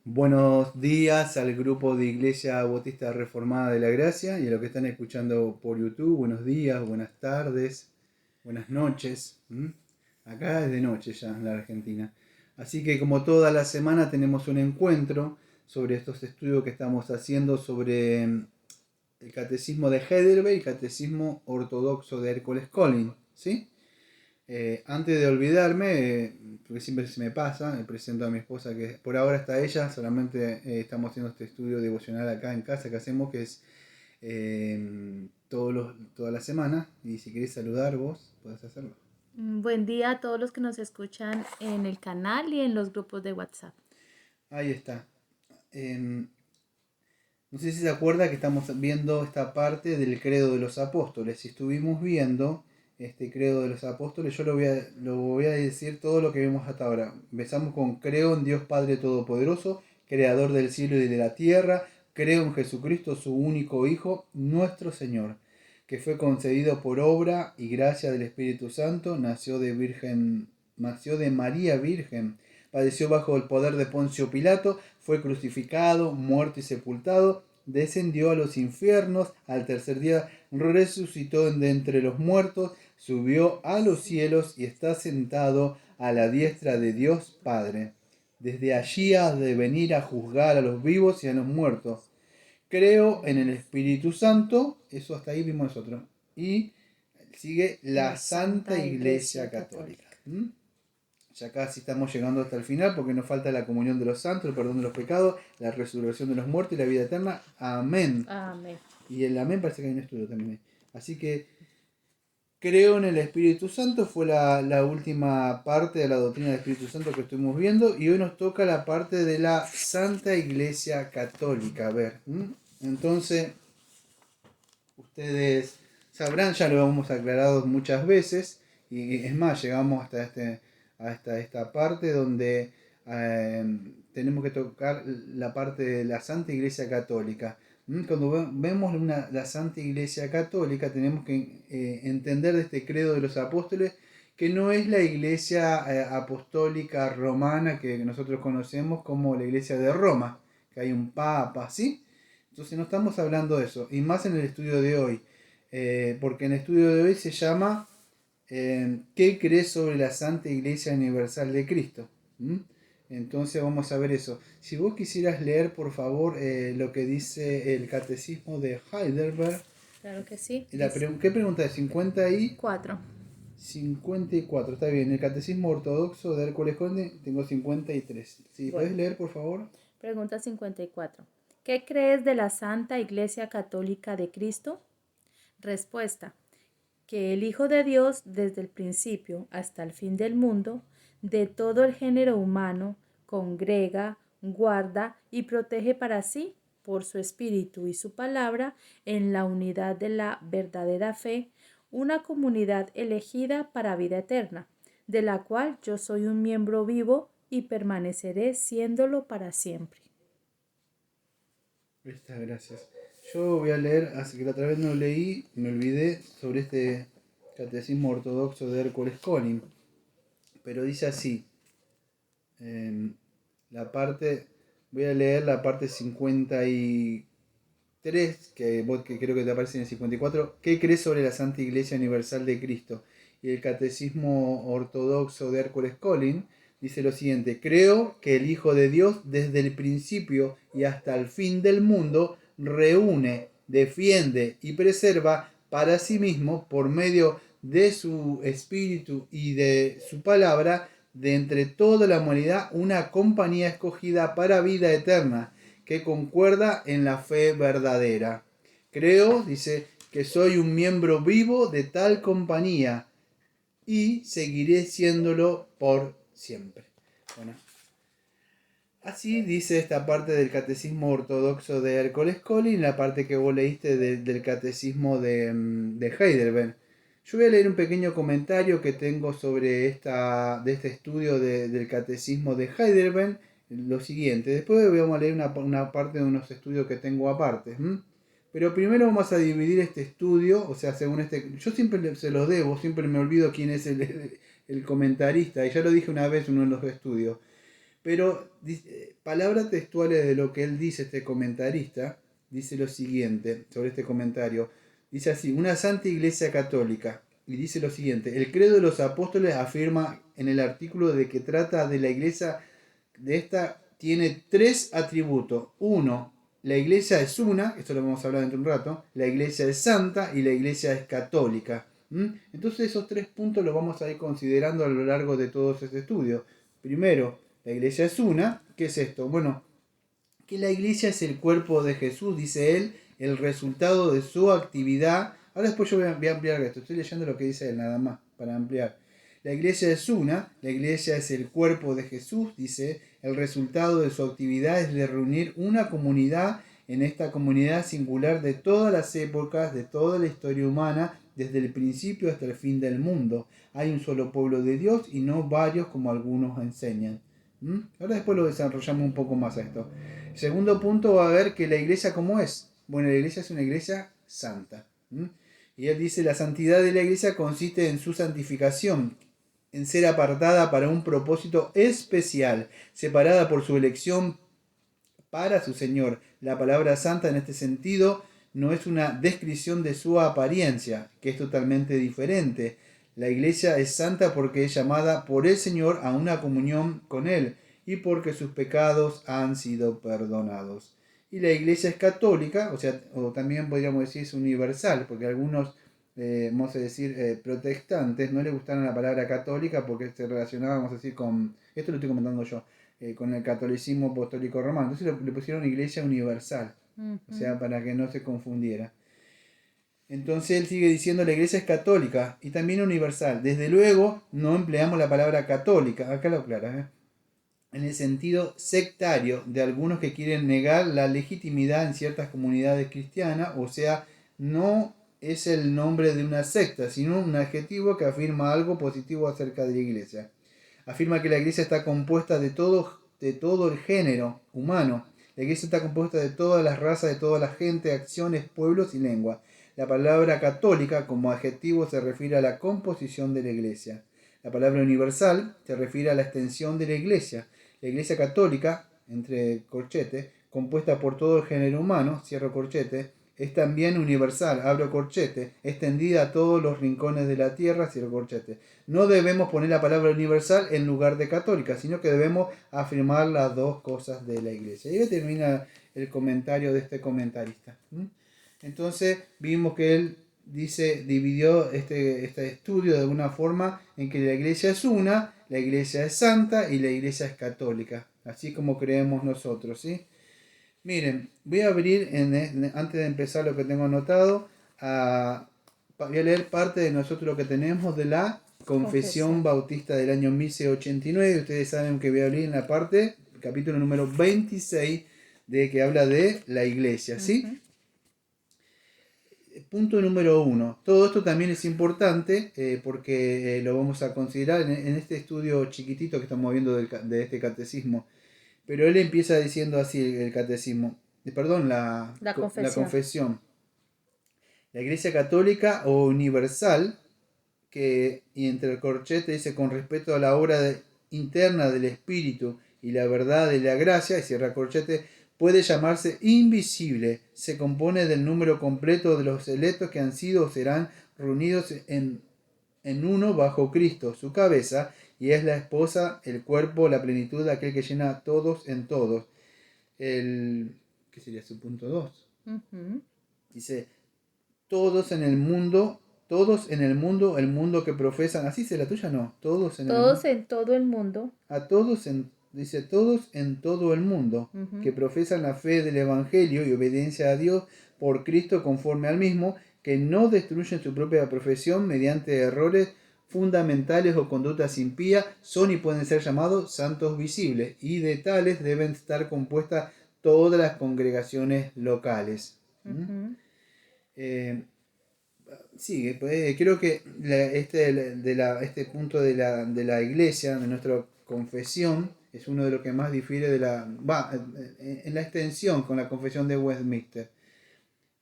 Buenos días al grupo de Iglesia Bautista Reformada de la Gracia y a los que están escuchando por YouTube. Buenos días, buenas tardes, buenas noches. Acá es de noche ya en la Argentina. Así que como toda la semana tenemos un encuentro sobre estos estudios que estamos haciendo sobre el Catecismo de Heidelberg y el Catecismo Ortodoxo de Hércules Collins, ¿sí? Antes de olvidarme, porque siempre se me pasa, me presento a mi esposa que por ahora está ella, solamente estamos haciendo este estudio devocional acá en casa que hacemos, que es toda la semana, y si querés saludar vos, podés hacerlo. Buen día a todos los que nos escuchan en el canal y en los grupos de WhatsApp. Ahí está. No sé si se acuerda que estamos viendo esta parte del credo de los apóstoles. Si estuvimos viendo este credo de los apóstoles, yo lo voy a decir todo lo que vimos hasta ahora. Empezamos con: creo en Dios Padre Todopoderoso, creador del cielo y de la tierra. Creo en Jesucristo, su único Hijo, nuestro Señor, que fue concebido por obra y gracia del Espíritu Santo, nació de María Virgen, padeció bajo el poder de Poncio Pilato, fue crucificado, muerto y sepultado, descendió a los infiernos, al tercer día resucitó de entre los muertos, subió a los cielos y está sentado a la diestra de Dios Padre. Desde allí ha de venir a juzgar a los vivos y a los muertos. Creo en el Espíritu Santo, eso hasta ahí vimos nosotros. Y sigue la La Santa Santa Iglesia Iglesia Católica. Católica. Ya casi estamos llegando hasta el final porque nos falta la comunión de los santos, el perdón de los pecados, la resurrección de los muertos y la vida eterna. Amén. Amén. Y el amén parece que hay un estudio también. Así que creo en el Espíritu Santo, fue la última parte de la doctrina del Espíritu Santo que estuvimos viendo, y hoy nos toca la parte de la Santa Iglesia Católica. A ver, entonces ustedes sabrán, ya lo hemos aclarado muchas veces, y es más, llegamos hasta esta parte donde tenemos que tocar la parte de la Santa Iglesia Católica. Cuando vemos la Santa Iglesia Católica, tenemos que entender de este credo de los apóstoles que no es la iglesia apostólica romana que nosotros conocemos como la iglesia de Roma, que hay un papa, ¿sí? Entonces no estamos hablando de eso, y más en el estudio de hoy, porque en el estudio de hoy se llama ¿qué crees sobre la Santa Iglesia Universal de Cristo? Entonces vamos a ver eso. Si vos quisieras leer, por favor, lo que dice el Catecismo de Heidelberg. Claro que sí. Dice ¿Qué pregunta es? 50 y 4. 54, está bien. El Catecismo Ortodoxo de Hércules Conde tengo 53. ¿Sí? Bueno, ¿Puedes leer, por favor? pregunta 54. ¿Qué crees de la Santa Iglesia Católica de Cristo? Respuesta. Que el Hijo de Dios, desde el principio hasta el fin del mundo, de todo el género humano, congrega, guarda y protege para sí, por su Espíritu y su palabra, en la unidad de la verdadera fe, una comunidad elegida para vida eterna, de la cual yo soy un miembro vivo y permaneceré siéndolo para siempre. Está, gracias. Yo voy a leer, así que la otra vez no leí, me olvidé sobre este Catecismo Ortodoxo de Hércules Collins, pero dice así, em, la parte, voy a leer la parte 53, que creo que te aparece en el 54. ¿Qué crees sobre la Santa Iglesia Universal de Cristo? Y el Catecismo Ortodoxo de Hércules Collins dice lo siguiente: creo que el Hijo de Dios desde el principio y hasta el fin del mundo reúne, defiende y preserva para sí mismo, por medio de su espíritu y de su palabra, de entre toda la humanidad, una compañía escogida para vida eterna, que concuerda en la fe verdadera. Creo, dice, que soy un miembro vivo de tal compañía y seguiré siéndolo por siempre. Bueno, así dice esta parte del Catecismo Ortodoxo de Hércules Collins, la parte que vos leíste del Catecismo de Heidelberg. Yo voy a leer un pequeño comentario que tengo sobre de este estudio del Catecismo de Heidelberg, lo siguiente. Después vamos a leer una parte de unos estudios que tengo aparte. Pero primero vamos a dividir este estudio, o sea, según este... Yo siempre se los debo, siempre me olvido quién es el comentarista, y ya lo dije una vez en uno de los estudios. Pero palabras textuales de lo que él dice, este comentarista, dice lo siguiente sobre este comentario. Dice así: una santa iglesia católica. Y dice lo siguiente: el credo de los apóstoles afirma en el artículo de que trata de la iglesia, de esta tiene tres atributos. Uno, la iglesia es una, esto lo vamos a hablar dentro de un rato, la iglesia es santa y la iglesia es católica. Entonces esos tres puntos los vamos a ir considerando a lo largo de todo este estudio. Primero, la iglesia es una. ¿Qué es esto? Bueno, que la iglesia es el cuerpo de Jesús, dice él, el resultado de su actividad. Ahora después yo voy a ampliar esto, estoy leyendo lo que dice él nada más, para ampliar. La iglesia es una, la iglesia es el cuerpo de Jesús, dice, el resultado de su actividad es de reunir una comunidad, en esta comunidad singular de todas las épocas, de toda la historia humana, desde el principio hasta el fin del mundo. Hay un solo pueblo de Dios y no varios como algunos enseñan. Ahora después lo desarrollamos un poco más a esto. Segundo punto, va a ver que la iglesia, ¿cómo es? Bueno, la iglesia es una iglesia santa. Y él dice: la santidad de la iglesia consiste en su santificación, en ser apartada para un propósito especial, separada por su elección para su Señor. La palabra santa en este sentido no es una descripción de su apariencia, que es totalmente diferente. La iglesia es santa porque es llamada por el Señor a una comunión con Él y porque sus pecados han sido perdonados. Y la iglesia es católica, o también podríamos decir es universal, porque algunos, vamos a decir, protestantes no les gustaron la palabra católica porque se relacionaba, vamos a decir, con, esto lo estoy comentando yo, con el catolicismo apostólico romano. Entonces le pusieron iglesia universal, o sea, para que no se confundiera. Entonces él sigue diciendo: la iglesia es católica y también universal. Desde luego no empleamos la palabra católica, acá lo aclara, en el sentido sectario de algunos que quieren negar la legitimidad en ciertas comunidades cristianas, o sea, no es el nombre de una secta, sino un adjetivo que afirma algo positivo acerca de la iglesia. Afirma que la iglesia está compuesta de todo el género humano. La iglesia está compuesta de todas las razas, de toda la gente, acciones, pueblos y lenguas. La palabra católica como adjetivo se refiere a la composición de la iglesia. La palabra universal se refiere a la extensión de la iglesia. La iglesia católica, entre corchetes, compuesta por todo el género humano, cierro corchete, es también universal, abro corchete, extendida a todos los rincones de la tierra, cierro corchete. No debemos poner la palabra universal en lugar de católica, sino que debemos afirmar las dos cosas de la iglesia. Y ahí termina el comentario de este comentarista. Entonces vimos que él dividió este estudio de alguna forma en que la iglesia es una, la iglesia es santa y la iglesia es católica, así como creemos nosotros, ¿sí? Miren, voy a abrir, antes de empezar lo que tengo anotado, voy a leer parte de nosotros lo que tenemos de la Confesión Bautista del año 1689. Ustedes saben que voy a abrir en la parte, capítulo número 26, de que habla de la iglesia, ¿sí? Punto número 1. Todo esto también es importante porque lo vamos a considerar en este estudio chiquitito que estamos viendo de este catecismo. Pero él empieza diciendo así el catecismo, la confesión. La Iglesia Católica o Universal, y entre el corchete dice: con respecto a la obra interna del Espíritu y la verdad de la gracia, y cierra corchete, puede llamarse invisible. Se compone del número completo de los electos que han sido o serán reunidos en uno bajo Cristo, su cabeza, y es la esposa, el cuerpo, la plenitud de aquel que llena a todos en todos. ¿Qué sería su punto 2? Dice: todos en el mundo, el mundo que profesan, así se la tuya, no, todos en todo el mundo. Dice: todos en todo el mundo, que profesan la fe del Evangelio y obediencia a Dios por Cristo conforme al mismo, que no destruyen su propia profesión mediante errores fundamentales o conductas impías, son y pueden ser llamados santos visibles, y de tales deben estar compuestas todas las congregaciones locales. Sigue, pues, creo que este punto de la iglesia, de nuestra confesión, es uno de los que más difiere en la extensión con la confesión de Westminster.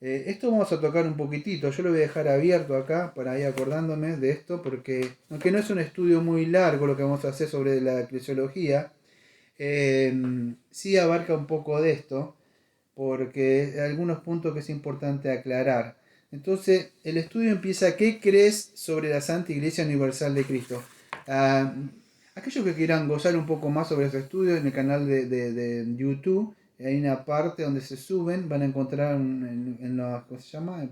Esto vamos a tocar un poquitito, yo lo voy a dejar abierto acá para ir acordándome de esto, porque aunque no es un estudio muy largo lo que vamos a hacer sobre la eclesiología, Sí abarca un poco de esto, porque hay algunos puntos que es importante aclarar. Entonces, el estudio empieza: ¿qué crees sobre la Santa Iglesia Universal de Cristo? Ah, aquellos que quieran gozar un poco más sobre este estudio, en el canal de YouTube, hay una parte donde se suben, van a encontrar en la, ¿cómo se llama?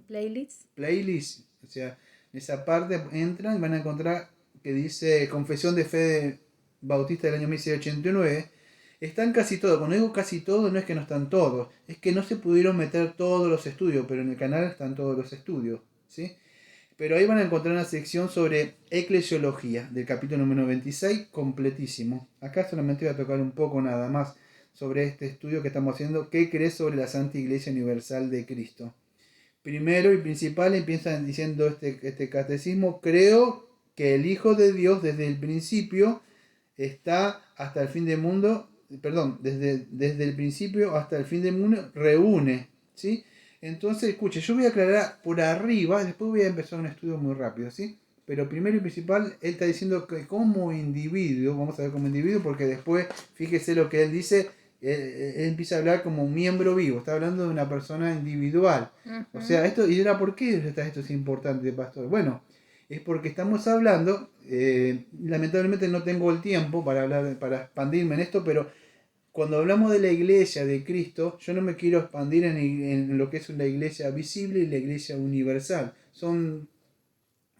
Playlist. Playlist. O sea, en esa parte entran y van a encontrar que dice Confesión de Fe Bautista del año 1689. Están casi todos. Cuando digo casi todos, no es que no están todos, es que no se pudieron meter todos los estudios, pero en el canal están todos los estudios, ¿sí? Pero ahí van a encontrar una sección sobre eclesiología, del capítulo número 26, completísimo. Acá solamente voy a tocar un poco nada más sobre este estudio que estamos haciendo: ¿qué crees sobre la Santa Iglesia Universal de Cristo? Primero y principal empiezan diciendo este catecismo: creo que el Hijo de Dios desde el principio está hasta el fin del mundo, perdón, desde el principio hasta el fin del mundo reúne, ¿sí? Entonces, escuche, yo voy a aclarar por arriba, después voy a empezar un estudio muy rápido, ¿sí? Pero primero y principal, él está diciendo que como individuo, vamos a ver como individuo, porque después, fíjese lo que él dice, él empieza a hablar como un miembro vivo, está hablando de una persona individual. O sea, esto, y era, ¿por qué esto es importante, pastor? Bueno, es porque estamos hablando, lamentablemente no tengo el tiempo para hablar, para expandirme en esto, pero cuando hablamos de la iglesia de Cristo, yo no me quiero expandir en lo que es la iglesia visible y la iglesia universal.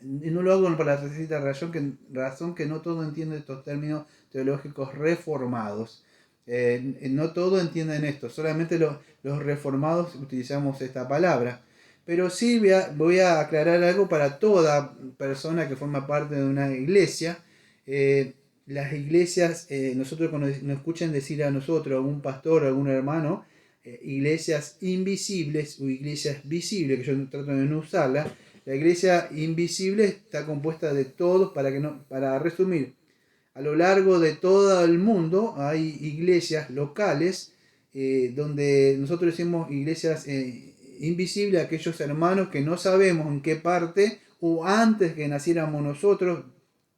No lo hago por la sencilla razón que no todo entiende estos términos teológicos reformados. No todos entienden esto, solamente los reformados utilizamos esta palabra. Pero sí voy a aclarar algo para toda persona que forma parte de una iglesia. Las iglesias, nosotros cuando nos escuchan decir a nosotros, a un pastor, a algún hermano, iglesias invisibles o iglesias visibles, que yo trato de no usarla. La iglesia invisible está compuesta de todos, para resumir, a lo largo de todo el mundo hay iglesias locales, donde nosotros decimos iglesias invisibles, aquellos hermanos que no sabemos en qué parte o antes que naciéramos nosotros,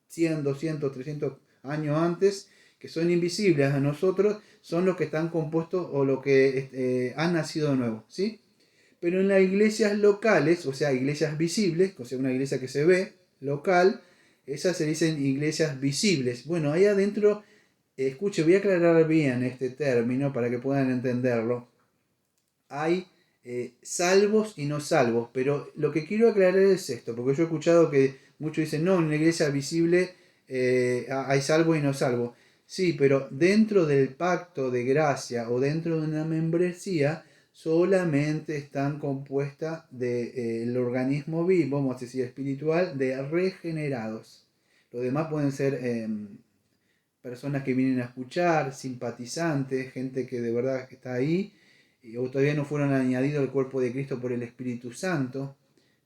100, 200, 300 años antes, que son invisibles a nosotros, son los que están compuestos o los que han nacido de nuevo, ¿sí? Pero en las iglesias locales, o sea, iglesias visibles, o sea, una iglesia que se ve, local, esas se dicen iglesias visibles. Bueno, ahí adentro, escuche, voy a aclarar bien este término para que puedan entenderlo. Hay salvos y no salvos, pero lo que quiero aclarar es esto, porque yo he escuchado que muchos dicen, no, en una iglesia visible hay salvos y no salvos. Sí, pero dentro del pacto de gracia o dentro de una membresía, solamente están compuestas del organismo vivo, vamos a decir espiritual, de regenerados. Los demás pueden ser personas que vienen a escuchar, simpatizantes, gente que de verdad está ahí, o todavía no fueron añadidos al cuerpo de Cristo por el Espíritu Santo,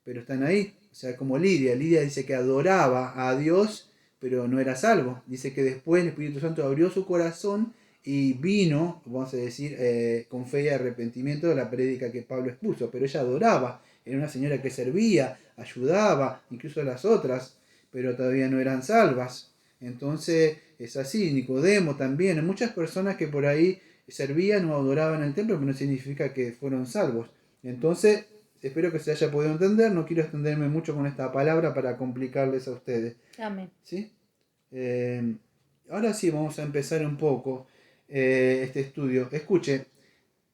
pero están ahí. O sea, como Lidia. Lidia dice que adoraba a Dios, pero no era salvo. Dice que después el Espíritu Santo abrió su corazón y vino, vamos a decir, con fe y arrepentimiento de la prédica que Pablo expuso. Pero ella adoraba, era una señora que servía, ayudaba, incluso a las otras, pero todavía no eran salvas. Entonces es así. Nicodemo también, hay muchas personas que por ahí servían o adoraban el templo, pero no significa que fueron salvos. Entonces, espero que se haya podido entender. No quiero extenderme mucho con esta palabra para complicarles a ustedes. Amén. ¿Sí? Ahora sí vamos a empezar un poco este estudio. Escuche,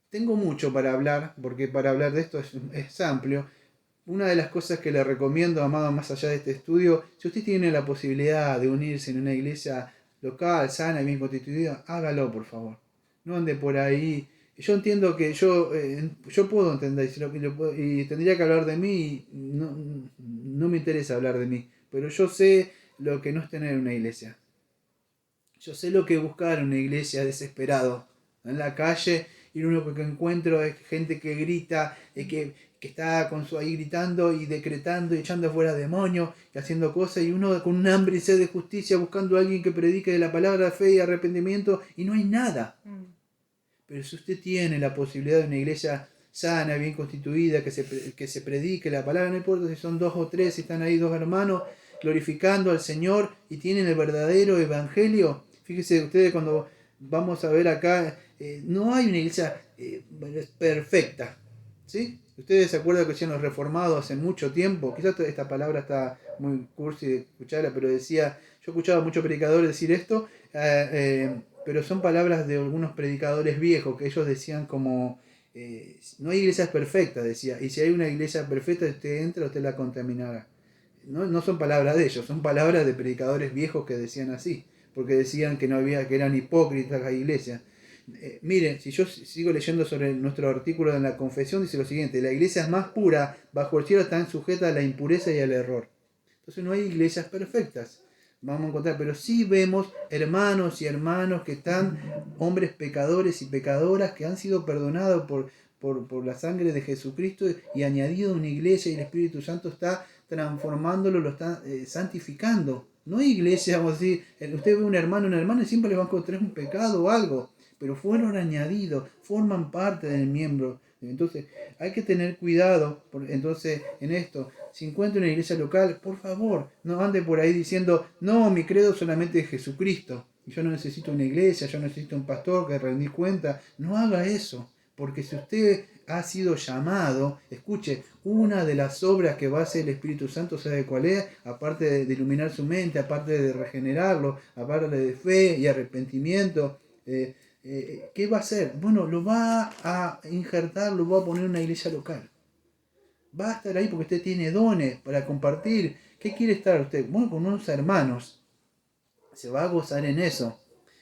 tengo mucho para hablar, porque para hablar de esto es amplio. Una de las cosas que le recomiendo, amado, más allá de este estudio, si usted tiene la posibilidad de unirse en una iglesia local, sana y bien constituida, hágalo, por favor. No ande por ahí. Yo entiendo que yo puedo entender y tendría que hablar de mí. No me interesa hablar de mí, pero yo sé lo que no es tener una iglesia. Yo sé lo que es buscar una iglesia desesperado. En la calle y lo único que encuentro es gente que grita, que está ahí gritando y decretando y echando fuera demonios y haciendo cosas, y uno con un hambre y sed de justicia buscando a alguien que predique de la palabra de fe y arrepentimiento, y no hay nada. Pero si usted tiene la posibilidad de una iglesia sana, bien constituida, que se predique la palabra, no importa si son 2 o 3, si están ahí 2 hermanos glorificando al Señor y tienen el verdadero evangelio. Fíjese ustedes, cuando vamos a ver acá, no hay una iglesia perfecta, ¿sí? Ustedes se acuerdan que decían los reformados hace mucho tiempo, quizás esta palabra está muy cursi de escucharla, pero decía, yo escuchaba a muchos predicadores decir esto, pero son palabras de algunos predicadores viejos, que ellos decían como, no hay iglesias perfectas, decía, y si hay una iglesia perfecta, usted entra, usted la contaminará. No, no son palabras de ellos, son palabras de predicadores viejos que decían así, porque decían que no había, que eran hipócritas las iglesias. Miren, si yo sigo leyendo sobre nuestro artículo en la confesión, dice lo siguiente: la iglesia es más pura, bajo el cielo están sujetas a la impureza y al error. Entonces no hay iglesias perfectas, vamos a encontrar, pero sí vemos hermanos y hermanos que están, hombres pecadores y pecadoras que han sido perdonados por la sangre de Jesucristo y añadido a una iglesia, y el Espíritu Santo está transformándolo, lo está santificando. No hay iglesia, vamos a decir, usted ve un hermano, una hermana y siempre le va a encontrar un pecado o algo, pero fueron añadidos, forman parte del miembro. Entonces hay que tener cuidado entonces en esto. Si encuentra una iglesia local, por favor, no ande por ahí diciendo, no, mi credo solamente es Jesucristo, yo no necesito una iglesia, yo necesito un pastor que rendir cuenta. No haga eso, porque si usted ha sido llamado, escuche, una de las obras que va a hacer el Espíritu Santo, ¿sabe cuál es? Aparte de iluminar su mente, aparte de regenerarlo, aparte de fe y arrepentimiento, ¿qué va a hacer? Bueno, lo va a injertar, lo va a poner en una iglesia local. Va a estar ahí porque usted tiene dones para compartir. ¿Qué quiere estar usted? Bueno, con unos hermanos. Se va a gozar en eso.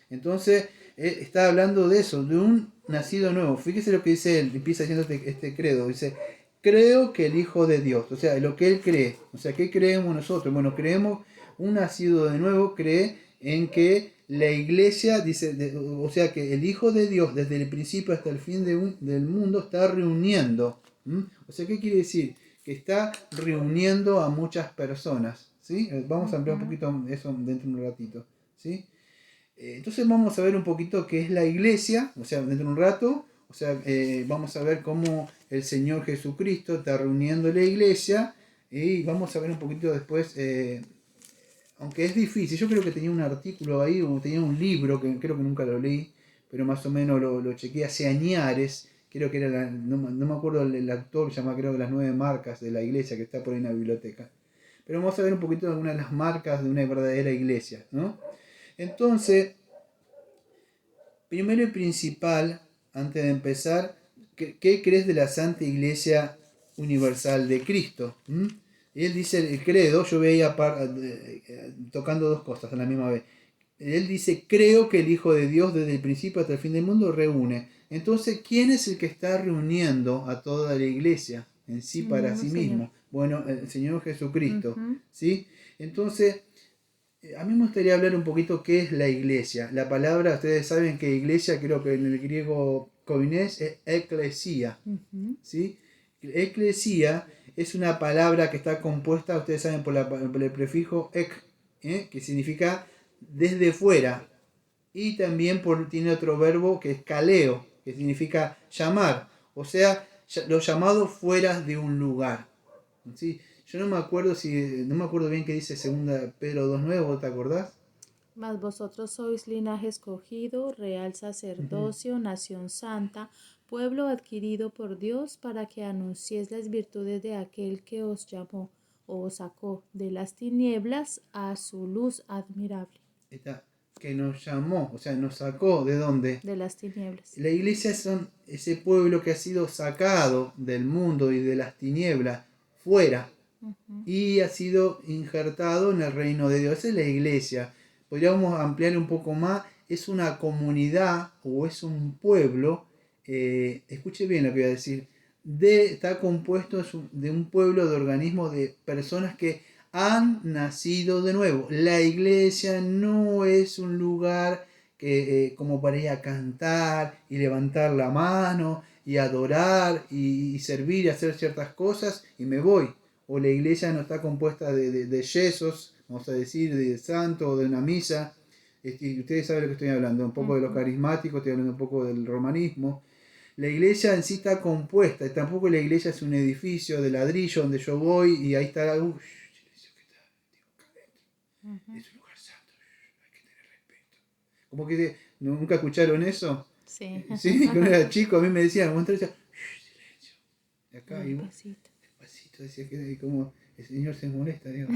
Entonces, está hablando de eso, de un nacido nuevo. Fíjese lo que dice él, empieza haciendo este credo. Dice, creo que el Hijo de Dios, o sea, lo que él cree. O sea, ¿qué creemos nosotros? Bueno, creemos, un nacido de nuevo cree en que la iglesia, dice, o sea, que el Hijo de Dios desde el principio hasta el fin del mundo está reuniendo. O sea, ¿qué quiere decir? Que está reuniendo a muchas personas. ¿Sí? Vamos a ampliar un poquito eso dentro de un ratito. ¿Sí? Entonces vamos a ver un poquito qué es la iglesia, o sea, dentro de un rato, o sea, vamos a ver cómo el Señor Jesucristo está reuniendo la iglesia, y vamos a ver un poquito después, aunque es difícil, yo creo que tenía un artículo ahí, o tenía un libro, que creo que nunca lo leí, pero más o menos lo chequeé hace añares, creo que era, no me acuerdo el autor, se llama creo que las 9 marcas de la iglesia, que está por ahí en la biblioteca. Pero vamos a ver un poquito de algunas de las marcas de una verdadera iglesia, ¿no? Entonces, primero y principal, antes de empezar, ¿qué crees de la Santa Iglesia Universal de Cristo? Y él dice el credo, yo veía tocando dos cosas a la misma vez. Él dice, creo que el Hijo de Dios desde el principio hasta el fin del mundo reúne. Entonces, ¿quién es el que está reuniendo a toda la iglesia en sí El para mismo sí Señor. mismo? Bueno, el Señor Jesucristo, Ujú. ¿sí? Entonces, a mí me gustaría hablar un poquito qué es la iglesia. La palabra, ustedes saben que iglesia, creo que en el griego koinés, es eclesia, Ujú. ¿sí? Eclesia es una palabra que está compuesta, ustedes saben, por el prefijo ek, que significa desde fuera. Y también tiene otro verbo que es kaleo, que significa llamar. O sea, los llamados fuera de un lugar. ¿Sí? Yo no me acuerdo bien qué dice segunda Pedro 2:9, ¿vos te acordás? Mas vosotros sois linaje escogido, real Ujú. sacerdocio, nación santa, pueblo adquirido por Dios, para que anunciéis las virtudes de aquel que os llamó o os sacó de las tinieblas a su luz admirable. Esta, que nos llamó, o sea, nos sacó ¿de dónde? De las tinieblas. La iglesia son ese pueblo que ha sido sacado del mundo y de las tinieblas fuera Ujú. y ha sido injertado en el reino de Dios. Esa es la iglesia. Podríamos ampliar un poco más. Es una comunidad o es un pueblo. Escuche bien lo que voy a decir. Está compuesto de un pueblo de organismos de personas que han nacido de nuevo. La iglesia no es un lugar como para ir a cantar y levantar la mano y adorar y servir y hacer ciertas cosas y me voy. O la iglesia no está compuesta de yesos, vamos a decir, de santo o de una misa. Ustedes saben de lo que estoy hablando, un poco de los Ujú. carismáticos, estoy hablando un poco del romanismo. La iglesia en sí está compuesta, y tampoco la iglesia es un edificio de ladrillo donde yo voy y ahí está, Ujú. es un lugar santo, hay que tener respeto. Como que ¿Nunca escucharon eso? Sí. Sí, cuando era chico a mí me decían, cuando decía, "Shh, silencio". Y acá, y Despacito. despacito, decía que como el señor se molesta, digo.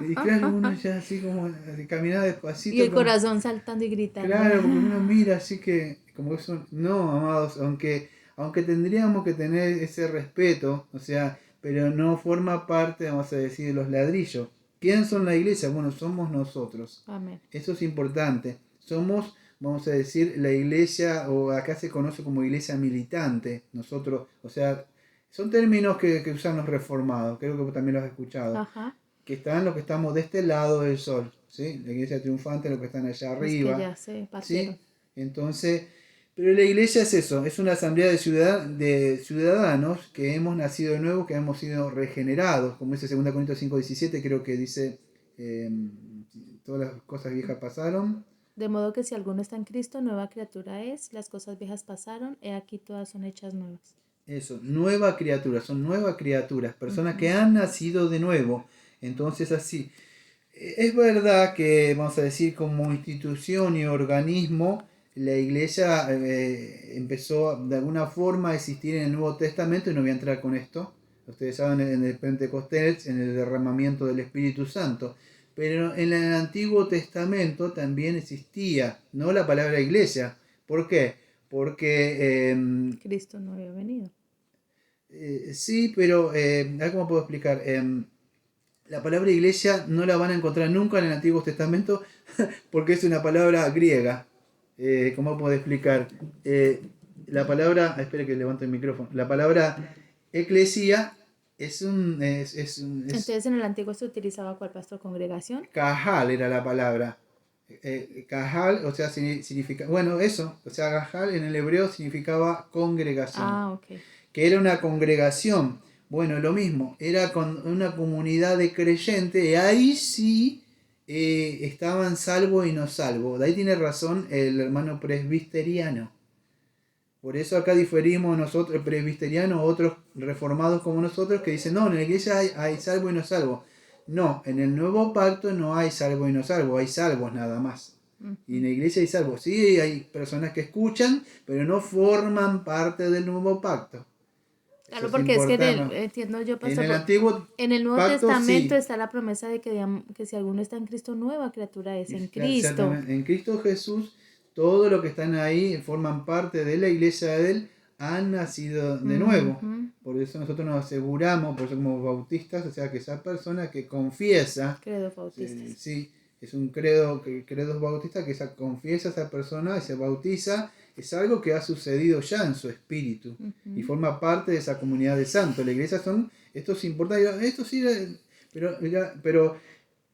Y claro, uno ya así como caminaba Y despacito, el como, corazón saltando y gritando. claro, porque uno mira así que, como eso, no, amados, aunque tendríamos que tener ese respeto, o sea, pero no forma parte, vamos a decir, de los ladrillos. ¿Quién son la iglesia? Bueno, somos nosotros. Amén. Eso es importante. Somos, vamos a decir, la iglesia, o acá se conoce como iglesia militante. Nosotros, o sea, son términos que usan los reformados, creo que también los has escuchado. Ajá. Que están los que estamos de este lado del sol, ¿sí? La iglesia triunfante, los que están allá Los que arriba, ya se partieron. ¿sí? Entonces, pero la iglesia es eso, es una asamblea de ciudadanos que hemos nacido de nuevo, que hemos sido regenerados, como dice 2 Corintios 5:17, creo que dice, eh, todas las cosas viejas pasaron. De modo que si alguno está en Cristo, nueva criatura es, las cosas viejas pasaron, he aquí todas son hechas nuevas. Eso, nueva criatura, son nuevas criaturas, personas que han nacido de nuevo. Entonces así, es verdad que, vamos a decir, como institución y organismo, la iglesia empezó de alguna forma a existir en el Nuevo Testamento, y no voy a entrar con esto. Ustedes saben, en el Pentecostés, en el derramamiento del Espíritu Santo. Pero en el Antiguo Testamento también existía, no la palabra iglesia. ¿Por qué? Porque Cristo no había venido. sí, pero a ver cómo puedo explicar. La palabra iglesia no la van a encontrar nunca en el Antiguo Testamento porque es una palabra griega. ¿Cómo puedo explicar? La palabra, espere que levanto el micrófono. La palabra eclesia es Entonces en el antiguo se utilizaba ¿cuál, pastor? Congregación. Cajal era la palabra. Cajal, o sea, significa, bueno, eso, o sea, Cajal en el hebreo significaba congregación, Ah, ok. que era una congregación. Bueno, lo mismo, era con una comunidad de creyentes, y ahí sí estaban salvo y no salvo. De ahí tiene razón el hermano presbiteriano. Por eso acá diferimos nosotros, el presbiteriano, otros reformados como nosotros, que dicen, no, en la iglesia hay salvo y no salvo. No, en el nuevo pacto no hay salvo y no salvo, hay salvos nada más. Y en la iglesia hay salvos. Sí, hay personas que escuchan, pero no forman parte del nuevo pacto. Eso Claro, es porque es que importante. entiendo yo, En pastor, el antiguo en el Nuevo pacto Testamento sí. está la promesa de que si alguno está en Cristo, nueva criatura es en Claro, Cristo. exactamente. En Cristo Jesús, todos los que están ahí forman parte de la iglesia de Él, han nacido de nuevo. Ujú. Por eso nosotros nos aseguramos, por eso como bautistas, o sea, que esa persona que confiesa, Credos bautistas. sí, es un credo, que credo bautista, que confiesa a esa persona y se bautiza, es algo que ha sucedido ya en su espíritu y forma parte de esa comunidad de santos. La iglesia esto es importante, esto sí, pero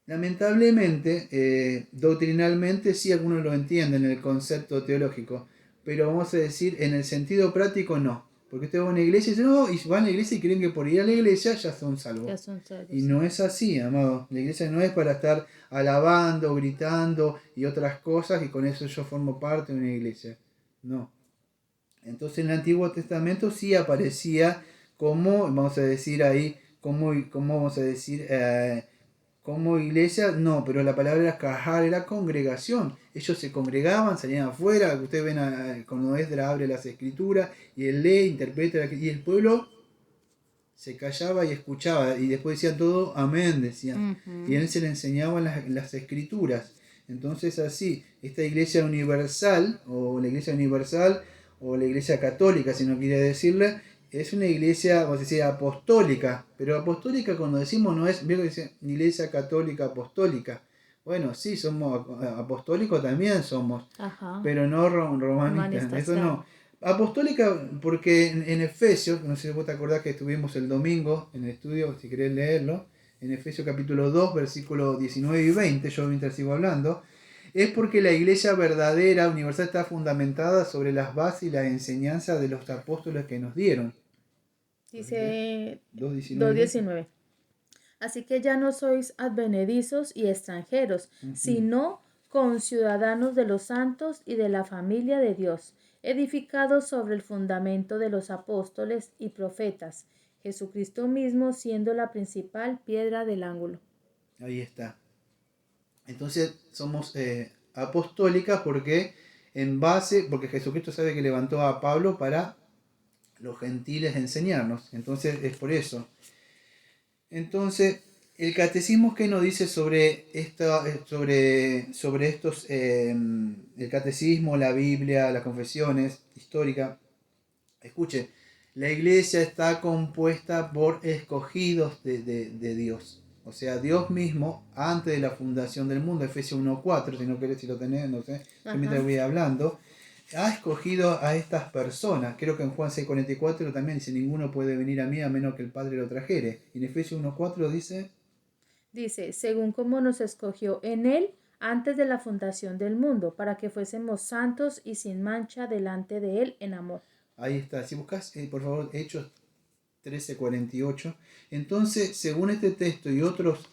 lamentablemente, doctrinalmente sí algunos lo entienden el concepto teológico, pero vamos a decir, en el sentido práctico no. Porque usted va a una iglesia y dice, no, y van a la iglesia y creen que por ir a la iglesia ya son salvos. Ya son salvos. Y no es así, amado. La iglesia no es para estar alabando, gritando y otras cosas, y con eso yo formo parte de una iglesia. No. Entonces en el Antiguo Testamento sí aparecía como, vamos a decir ahí, como vamos a decir, como iglesia, no, pero la palabra era cajal, era congregación. Ellos se congregaban, salían afuera, ustedes ven cuando Esdras abre las escrituras y él lee, interpreta, y el pueblo se callaba y escuchaba, y después decían todo, amén, decían. Y él se le enseñaban las escrituras. Entonces así, esta iglesia universal, o la iglesia católica, si no quiere decirle, es una iglesia, vamos a decir, apostólica. Pero apostólica, cuando decimos, no es, veo que dice iglesia católica apostólica. Bueno, sí, somos apostólicos, también somos, Ajá. pero no romanistas, Humanistas, eso claro. no. Apostólica, porque en Efesios, no sé si vos te acordás que estuvimos el domingo en el estudio, si querés leerlo, en Efesios capítulo 2, versículos 19 y 20, yo mientras sigo hablando, es porque la iglesia verdadera, universal, está fundamentada sobre las bases y la enseñanza de los apóstoles que nos dieron. Dice 2:19. 2:19. Así que ya no sois advenedizos y extranjeros, sino conciudadanos de los santos y de la familia de Dios, edificados sobre el fundamento de los apóstoles y profetas, Jesucristo mismo siendo la principal piedra del ángulo. Ahí está. Entonces somos apostólicas porque en base, porque Jesucristo sabe que levantó a Pablo para los gentiles enseñarnos, entonces es por eso. Entonces, el catecismo, ¿qué nos dice sobre sobre estos, el catecismo, la Biblia, las confesiones históricas? Escuche, la iglesia está compuesta por escogidos de Dios. O sea, Dios mismo, antes de la fundación del mundo, Efesios 1:4, si no querés, si lo tenés, no sé, yo mientras voy hablando, ha escogido a estas personas. Creo que en Juan 6:44 también dice, ninguno puede venir a mí a menos que el Padre lo trajere. Y en Efesios 1:4 dice... Dice, según como nos escogió en él antes de la fundación del mundo, para que fuésemos santos y sin mancha delante de él en amor. Ahí está. Si buscas, por favor, Hechos 13:48. Entonces, según este texto y otros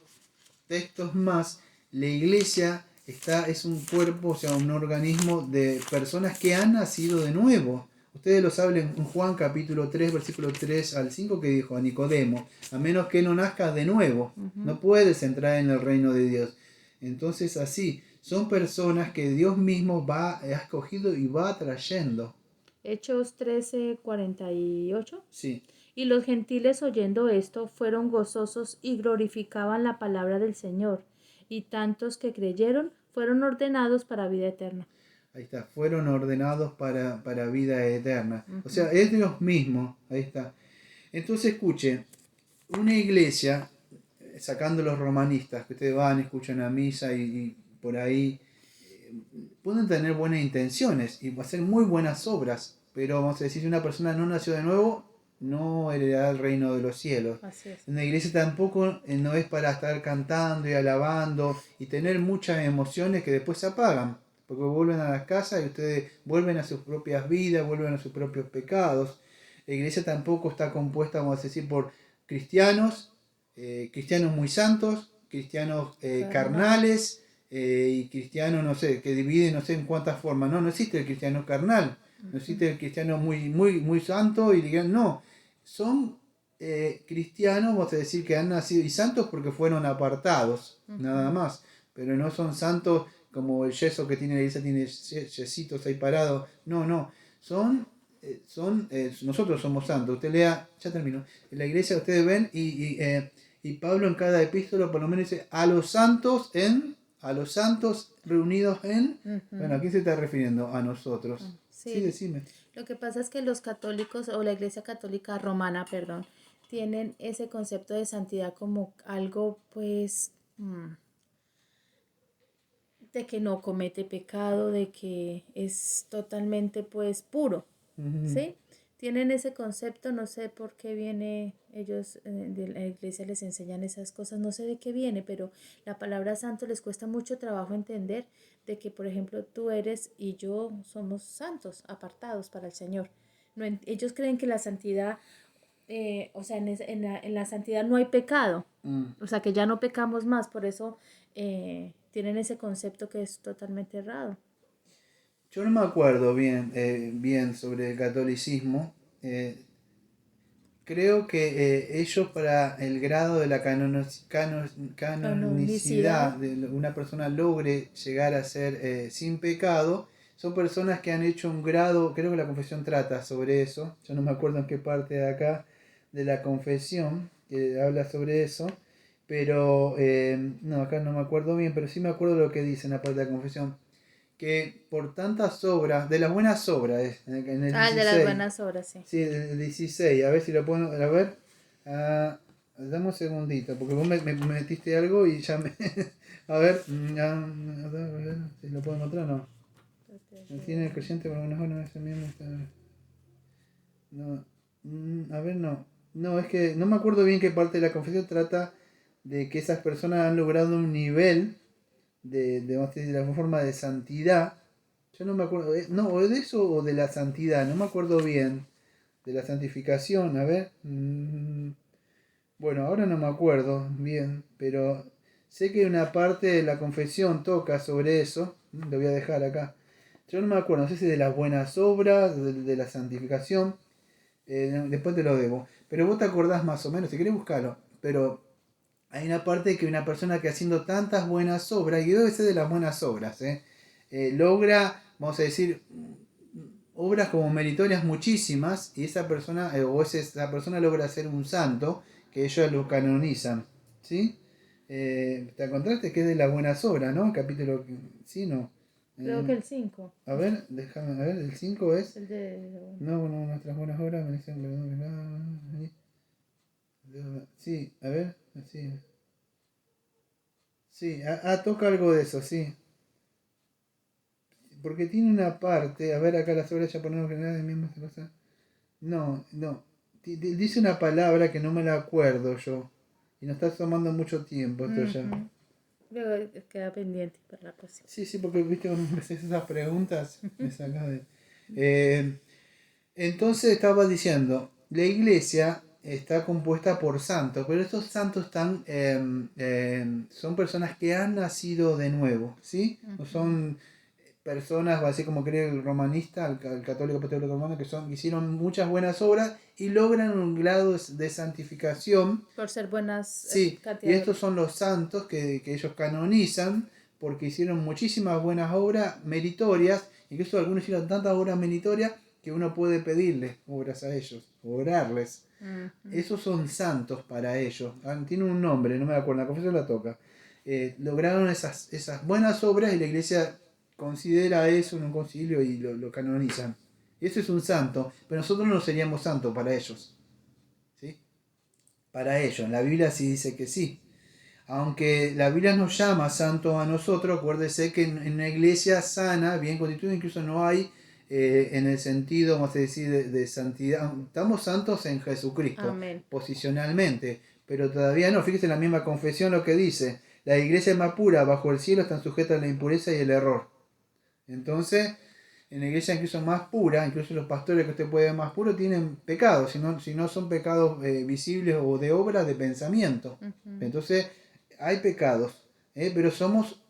textos más, la iglesia es un cuerpo, o sea, un organismo de personas que han nacido de nuevo. Ustedes lo saben en Juan capítulo 3, versículo 3 al 5, que dijo a Nicodemo, a menos que no nazcas de nuevo, no puedes entrar en el reino de Dios. Entonces así, son personas que Dios mismo ha escogido y va trayendo. Hechos 13:48. Sí. Y los gentiles oyendo esto fueron gozosos y glorificaban la palabra del Señor, y tantos que creyeron fueron ordenados para vida eterna. Ahí está, fueron ordenados para vida eterna. O sea, es Dios mismo, ahí está. Entonces escuche, una iglesia, sacando los romanistas, que ustedes van, escuchan a misa y por ahí, pueden tener buenas intenciones y hacer muy buenas obras, pero vamos a decir, si una persona no nació de nuevo, no heredará el reino de los cielos. Así es. En la iglesia tampoco no es para estar cantando y alabando y tener muchas emociones que después se apagan, porque vuelven a las casas y ustedes vuelven a sus propias vidas, vuelven a sus propios pecados. La iglesia tampoco está compuesta, vamos a decir, por cristianos, cristianos muy santos, cristianos carnales, y cristianos, no sé, que dividen no sé en cuántas formas. No existe el cristiano carnal, no existe el cristiano muy santo y digan, no, son cristianos, vamos a decir, que han nacido y santos porque fueron apartados, nada más, pero no son santos como el yeso que tiene la iglesia, tiene yesitos ahí parados, no, son nosotros somos santos. Usted lea, ya terminó, en la iglesia ustedes ven y Pablo en cada epístola por lo menos dice a los santos reunidos en... Bueno, ¿a quién se está refiriendo? A nosotros. Sí, decime. Lo que pasa es que los católicos o la Iglesia Católica Romana, perdón, tienen ese concepto de santidad como algo, pues, de que no comete pecado, de que es totalmente, pues, puro, ¿sí? Tienen ese concepto, no sé por qué viene, ellos de la iglesia les enseñan esas cosas, no sé de qué viene, pero la palabra santo les cuesta mucho trabajo entender de que, por ejemplo, tú eres y yo somos santos, apartados para el Señor. No, ellos creen que la santidad, o sea, en la santidad no hay pecado, o sea, que ya no pecamos más, por eso tienen ese concepto que es totalmente errado. Yo no me acuerdo bien sobre el catolicismo. Creo que ellos para el grado de la canonicidad de una persona logre llegar a ser sin pecado, son personas que han hecho un grado, creo que la confesión trata sobre eso, yo no me acuerdo en qué parte de acá de la confesión que habla sobre eso, pero no, acá no me acuerdo bien, pero sí me acuerdo lo que dice en la parte de la confesión, que por tantas obras, de las buenas obras, en el 16, de las buenas obras, sí. Sí, el 16, a ver si lo puedo, a ver, dame un segundito, porque vos me metiste algo y ya me, a ver, a ver si lo puedo encontrar, no. No tiene el creyente por algunas horas, no, a ver, no, es que no me acuerdo bien qué parte de la confesión trata de que esas personas han logrado un nivel de la forma de santidad. Yo no me acuerdo, no, o de eso o de la santidad, no me acuerdo bien. De la santificación, a ver. Bueno, ahora no me acuerdo bien, pero sé que una parte de la confesión toca sobre eso. Lo voy a dejar acá. Yo no me acuerdo, no sé si de las buenas obras, de la santificación. Después te lo debo. Pero vos te acordás más o menos, si querés buscarlo. Pero hay una parte que una persona que haciendo tantas buenas obras, y debe ser de las buenas obras, logra vamos a decir, obras como meritorias muchísimas, y esa persona, esa persona logra ser un santo, que ellos lo canonizan, ¿sí? ¿Te encontraste que es de las buenas obras, ¿no? Capítulo, ¿sí, no? Creo que el 5. A ver, déjame, a ver, el 5 es... El de... No, no, nuestras buenas obras merecen sí, a ver, sí. Sí, toca algo de eso, sí. Porque tiene una parte, a ver acá las obras ya ponemos generales de mismas cosas. No, no. Dice una palabra que no me la acuerdo yo. Y nos está tomando mucho tiempo esto ya. Luego queda pendiente para la próxima. Sí, sí, porque viste cuando me haces esas preguntas, me sacas de... Entonces estaba diciendo, la iglesia está compuesta por santos, pero estos santos son personas que han nacido de nuevo, ¿sí? No son personas, así como cree el romanista, el católico apostólico romano, que hicieron muchas buenas obras y logran un grado de santificación. Por ser buenas Sí, y estos son los santos que ellos canonizan porque hicieron muchísimas buenas obras meritorias, incluso algunos hicieron tantas obras meritorias que uno puede pedirles obras a ellos, orarles. Esos son santos para ellos. Tienen un nombre, no me acuerdo, la confesión la toca. Lograron esas buenas obras y la iglesia considera eso en un concilio y lo canonizan. Eso es un santo, pero nosotros no seríamos santos para ellos. ¿Sí? Para ellos, en la Biblia sí dice que sí. Aunque la Biblia nos llama santos a nosotros, acuérdese que en una iglesia sana, bien constituida, incluso no hay en el sentido, vamos a decir, de santidad. Estamos santos en Jesucristo, Amén. posicionalmente, pero todavía no. Fíjese en la misma confesión lo que dice: la iglesia más pura bajo el cielo están sujetas a la impureza y el error. Entonces, en la iglesia incluso más pura, incluso los pastores que usted puede ver más puros tienen pecados, si no son pecados visibles o de obra, de pensamiento. Entonces, hay pecados, pero somos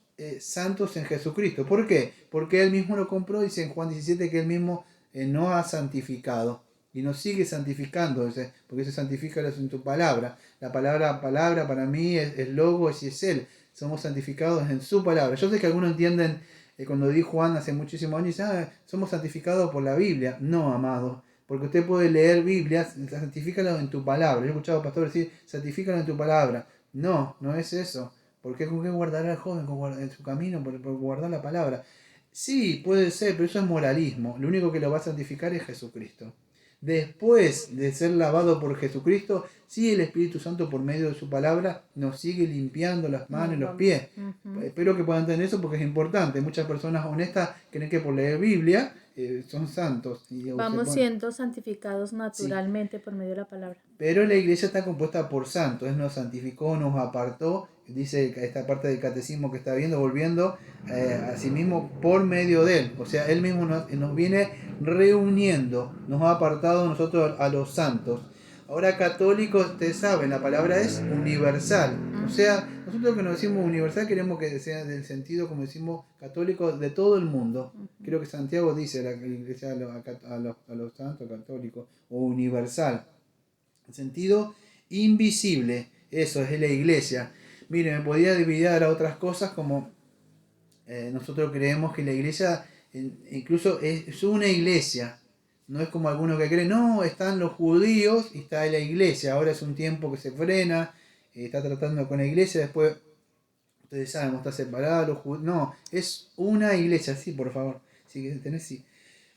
santos en Jesucristo. ¿Por qué? Porque Él mismo lo compró, dice en Juan 17 que Él mismo nos ha santificado y nos sigue santificando, porque se santifica en tu palabra. La palabra para mí es logos y es Él. Somos santificados en su palabra. Yo sé que algunos entienden, cuando dijo Juan hace muchísimos años, somos santificados por la Biblia. No, amado, porque usted puede leer Biblia, santifícalo en tu palabra. Yo he escuchado a pastores decir, santifícalo en tu palabra. No, no es eso. Porque con qué guardará el joven en su camino por guardar la palabra. Sí, puede ser, pero eso es moralismo. Lo único que lo va a santificar es Jesucristo. Después de ser lavado por Jesucristo, sí, el Espíritu Santo por medio de su palabra nos sigue limpiando las manos y los pies. Espero que puedan entender eso porque es importante. Muchas personas honestas creen que por leer Biblia son santos. Vamos siendo santificados naturalmente, sí, por medio de la palabra. Pero la iglesia está compuesta por santos. Él nos santificó, nos apartó. Dice esta parte del catecismo que está viendo, volviendo a sí mismo por medio de Él. O sea, Él mismo nos viene reuniendo, nos ha apartado nosotros a los santos. Ahora, católicos, ustedes saben, la palabra es universal. O sea, nosotros que nos decimos universal queremos que sea del sentido, como decimos, católico de todo el mundo. Creo que Santiago dice la iglesia a los santos católicos, o universal. En sentido invisible, eso es la iglesia. Miren, me podría dividir a otras cosas como nosotros creemos que la iglesia incluso es una iglesia. No es como algunos que creen, no, están los judíos y está la iglesia. Ahora es un tiempo que se frena, está tratando con la iglesia, después ustedes saben, está separado los judíos. No, es una iglesia, sí, por favor. Sí, que tenés, sí.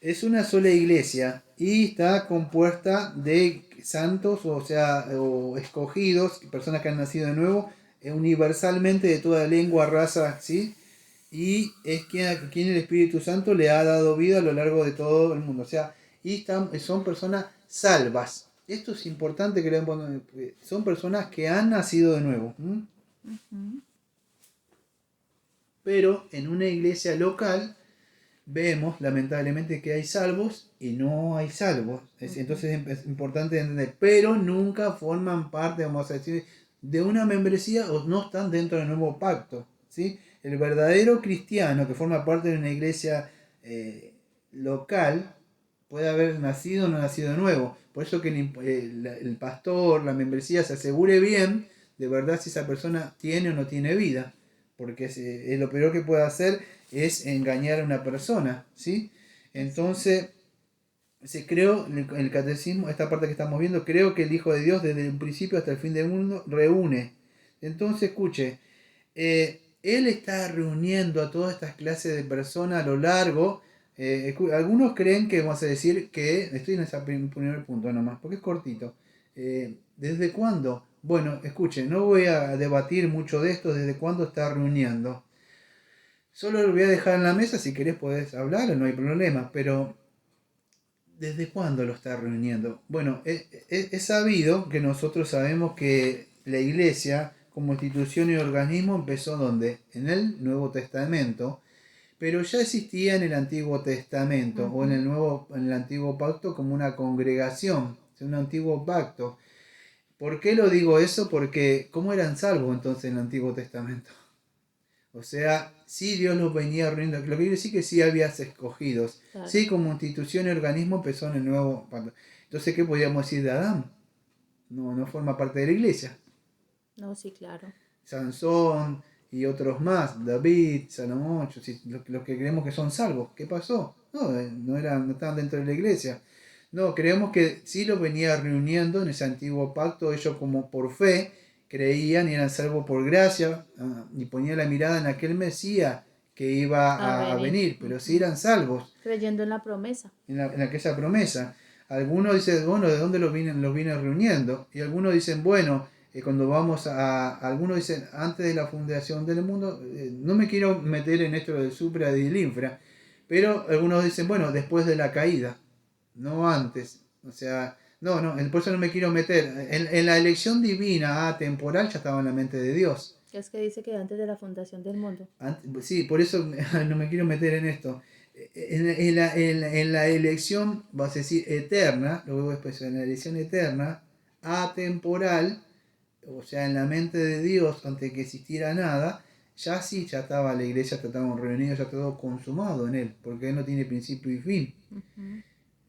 Es una sola iglesia y está compuesta de santos, o sea, o escogidos, personas que han nacido de nuevo, universalmente de toda lengua, raza, ¿sí? Y es quien el Espíritu Santo le ha dado vida a lo largo de todo el mundo. O sea, son personas salvas. Esto es importante que son personas que han nacido de nuevo. Pero en una iglesia local vemos lamentablemente que hay salvos y no hay salvos. Entonces es importante entender, pero nunca forman parte, vamos a decir, de una membresía o no están dentro del nuevo pacto, ¿sí? El verdadero cristiano que forma parte de una iglesia local puede haber nacido o no nacido de nuevo. Por eso que el pastor, la membresía, se asegure bien de verdad si esa persona tiene o no tiene vida. Porque es lo peor que puede hacer es engañar a una persona, ¿sí? Entonces, creo, el catecismo, esta parte que estamos viendo, creo que el Hijo de Dios desde el principio hasta el fin del mundo reúne. Entonces, escuche, él está reuniendo a todas estas clases de personas a lo largo. Algunos creen que, vamos a decir, que, estoy en ese primer punto nomás, porque es cortito. ¿Desde cuándo? Bueno, escuche, no voy a debatir mucho de esto, desde cuándo está reuniendo. Solo lo voy a dejar en la mesa, si querés podés hablar, no hay problema, pero ¿desde cuándo lo está reuniendo? Bueno, es sabido que nosotros sabemos que la iglesia como institución y organismo empezó ¿dónde? En el Nuevo Testamento, pero ya existía en el Antiguo Testamento o en el Antiguo Pacto como una congregación, un antiguo pacto. ¿Por qué lo digo eso? Porque ¿cómo eran salvos entonces en el Antiguo Testamento? O sea, sí Dios los venía reuniendo. Lo que quiere decir que sí había escogidos. Claro. Sí, como institución y organismo empezó en el nuevo pacto. Entonces, ¿qué podríamos decir de Adán? No forma parte de la iglesia. No, sí, claro. Sansón y otros más, David, Salomón, los que creemos que son salvos. ¿Qué pasó? No estaban dentro de la iglesia. No, creemos que sí los venía reuniendo en ese antiguo pacto, ellos como por fe creían y eran salvos por gracia, y ponían la mirada en aquel Mesías que iba a venir, pero sí eran salvos. Creyendo en la promesa. En aquella promesa. Algunos dicen, bueno, ¿de dónde los viene reuniendo? Y algunos dicen, bueno, cuando vamos algunos dicen, antes de la fundación del mundo, no me quiero meter en esto del supra y del infra, pero algunos dicen, bueno, después de la caída, no antes. O sea, por eso no me quiero meter. En la elección divina atemporal ya estaba en la mente de Dios. Es que dice que antes de la fundación del mundo. Sí, por eso no me quiero meter en esto. En la elección, vas a decir, eterna, luego después en la elección eterna, atemporal, o sea, en la mente de Dios, antes que existiera nada, ya sí, ya estaba la iglesia, ya estábamos reunidos, ya todo consumado en él, porque él no tiene principio y fin.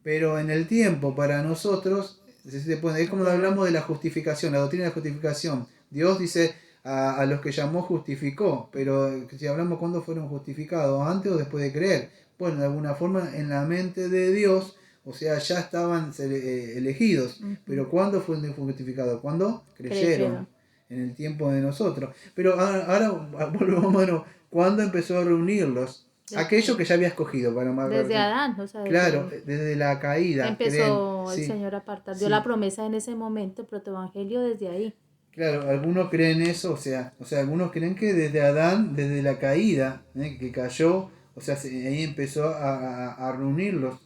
Pero en el tiempo, para nosotros, es como hablamos de la justificación, la doctrina de la justificación. Dios dice, a los que llamó justificó, pero si hablamos cuándo fueron justificados, antes o después de creer. Bueno, de alguna forma en la mente de Dios, o sea, ya estaban elegidos, pero ¿cuándo fueron justificados? ¿Cuándo? Creyeron, en el tiempo de nosotros. Pero ahora volvamos, ¿cuándo empezó a reunirlos? Aquello que ya había escogido para desde Adán, o sea, claro, desde la caída. Empezó el sí, Señor a apartar, dio la promesa en ese momento, protoevangelio desde ahí. Claro, algunos creen eso, o sea, algunos creen que desde Adán, desde la caída, que cayó, o sea, ahí empezó a reunirlos,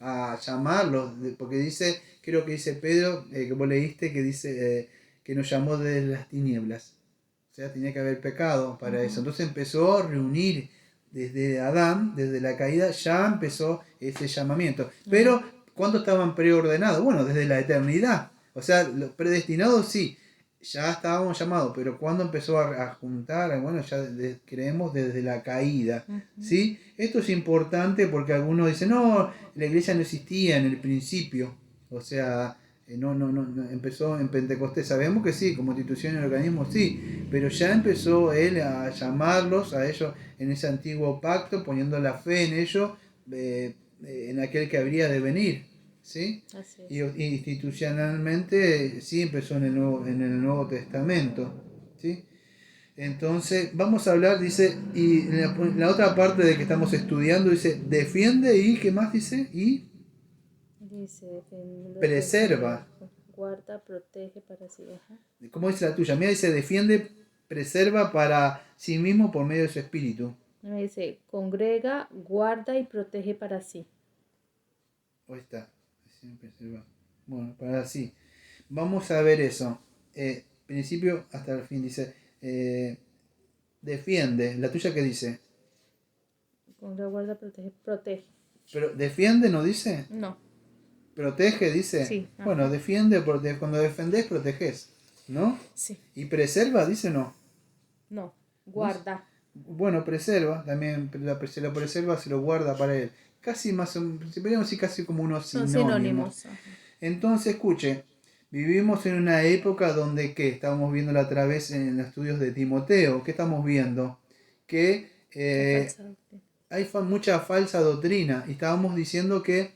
a llamarlos, porque dice, creo que dice Pedro, que vos leíste, que dice que nos llamó desde las tinieblas. O sea, tenía que haber pecado para eso. Entonces empezó a reunir desde Adán, desde la caída, ya empezó ese llamamiento. Pero, ¿cuándo estaban preordenados? Bueno, desde la eternidad. O sea, los predestinados sí, ya estábamos llamados, pero cuando empezó a juntar, bueno, ya creemos desde la caída, ¿sí? Esto es importante porque algunos dicen, no, la iglesia no existía en el principio, o sea, no, empezó en Pentecostés, sabemos que sí, como institución y organismo sí, pero ya empezó él a llamarlos a ellos en ese antiguo pacto, poniendo la fe en ellos, en aquel que habría de venir, ¿sí? Y institucionalmente sí empezó en el Nuevo Testamento, ¿sí? Entonces, vamos a hablar, dice, y la otra parte de que estamos estudiando dice, defiende y, ¿qué más dice? Y dice, preserva. Guarda, protege para sí. Ajá. ¿Cómo dice la tuya? Mira, dice, defiende, preserva para sí mismo por medio de su espíritu. Me dice, congrega, guarda y protege para sí. Ahí está. Bueno, para sí. Vamos a ver eso. Principio hasta el fin. Dice, defiende. ¿La tuya qué dice? Congrega, guarda, protege. ¿Pero defiende no dice? No. ¿Protege dice? Sí. Bueno, defiende, porque cuando defendés, protegés. ¿No? Sí. ¿Y preserva dice no? No. Guarda. Bueno, preserva. También se lo preserva, se lo guarda para él. Casi más, podríamos decir casi como unos sinónimos. Entonces, escuche, vivimos en una época donde, ¿qué? Estábamos viendo la otra vez en los estudios de Timoteo. ¿Qué estamos viendo? Que hay mucha falsa doctrina y estábamos diciendo que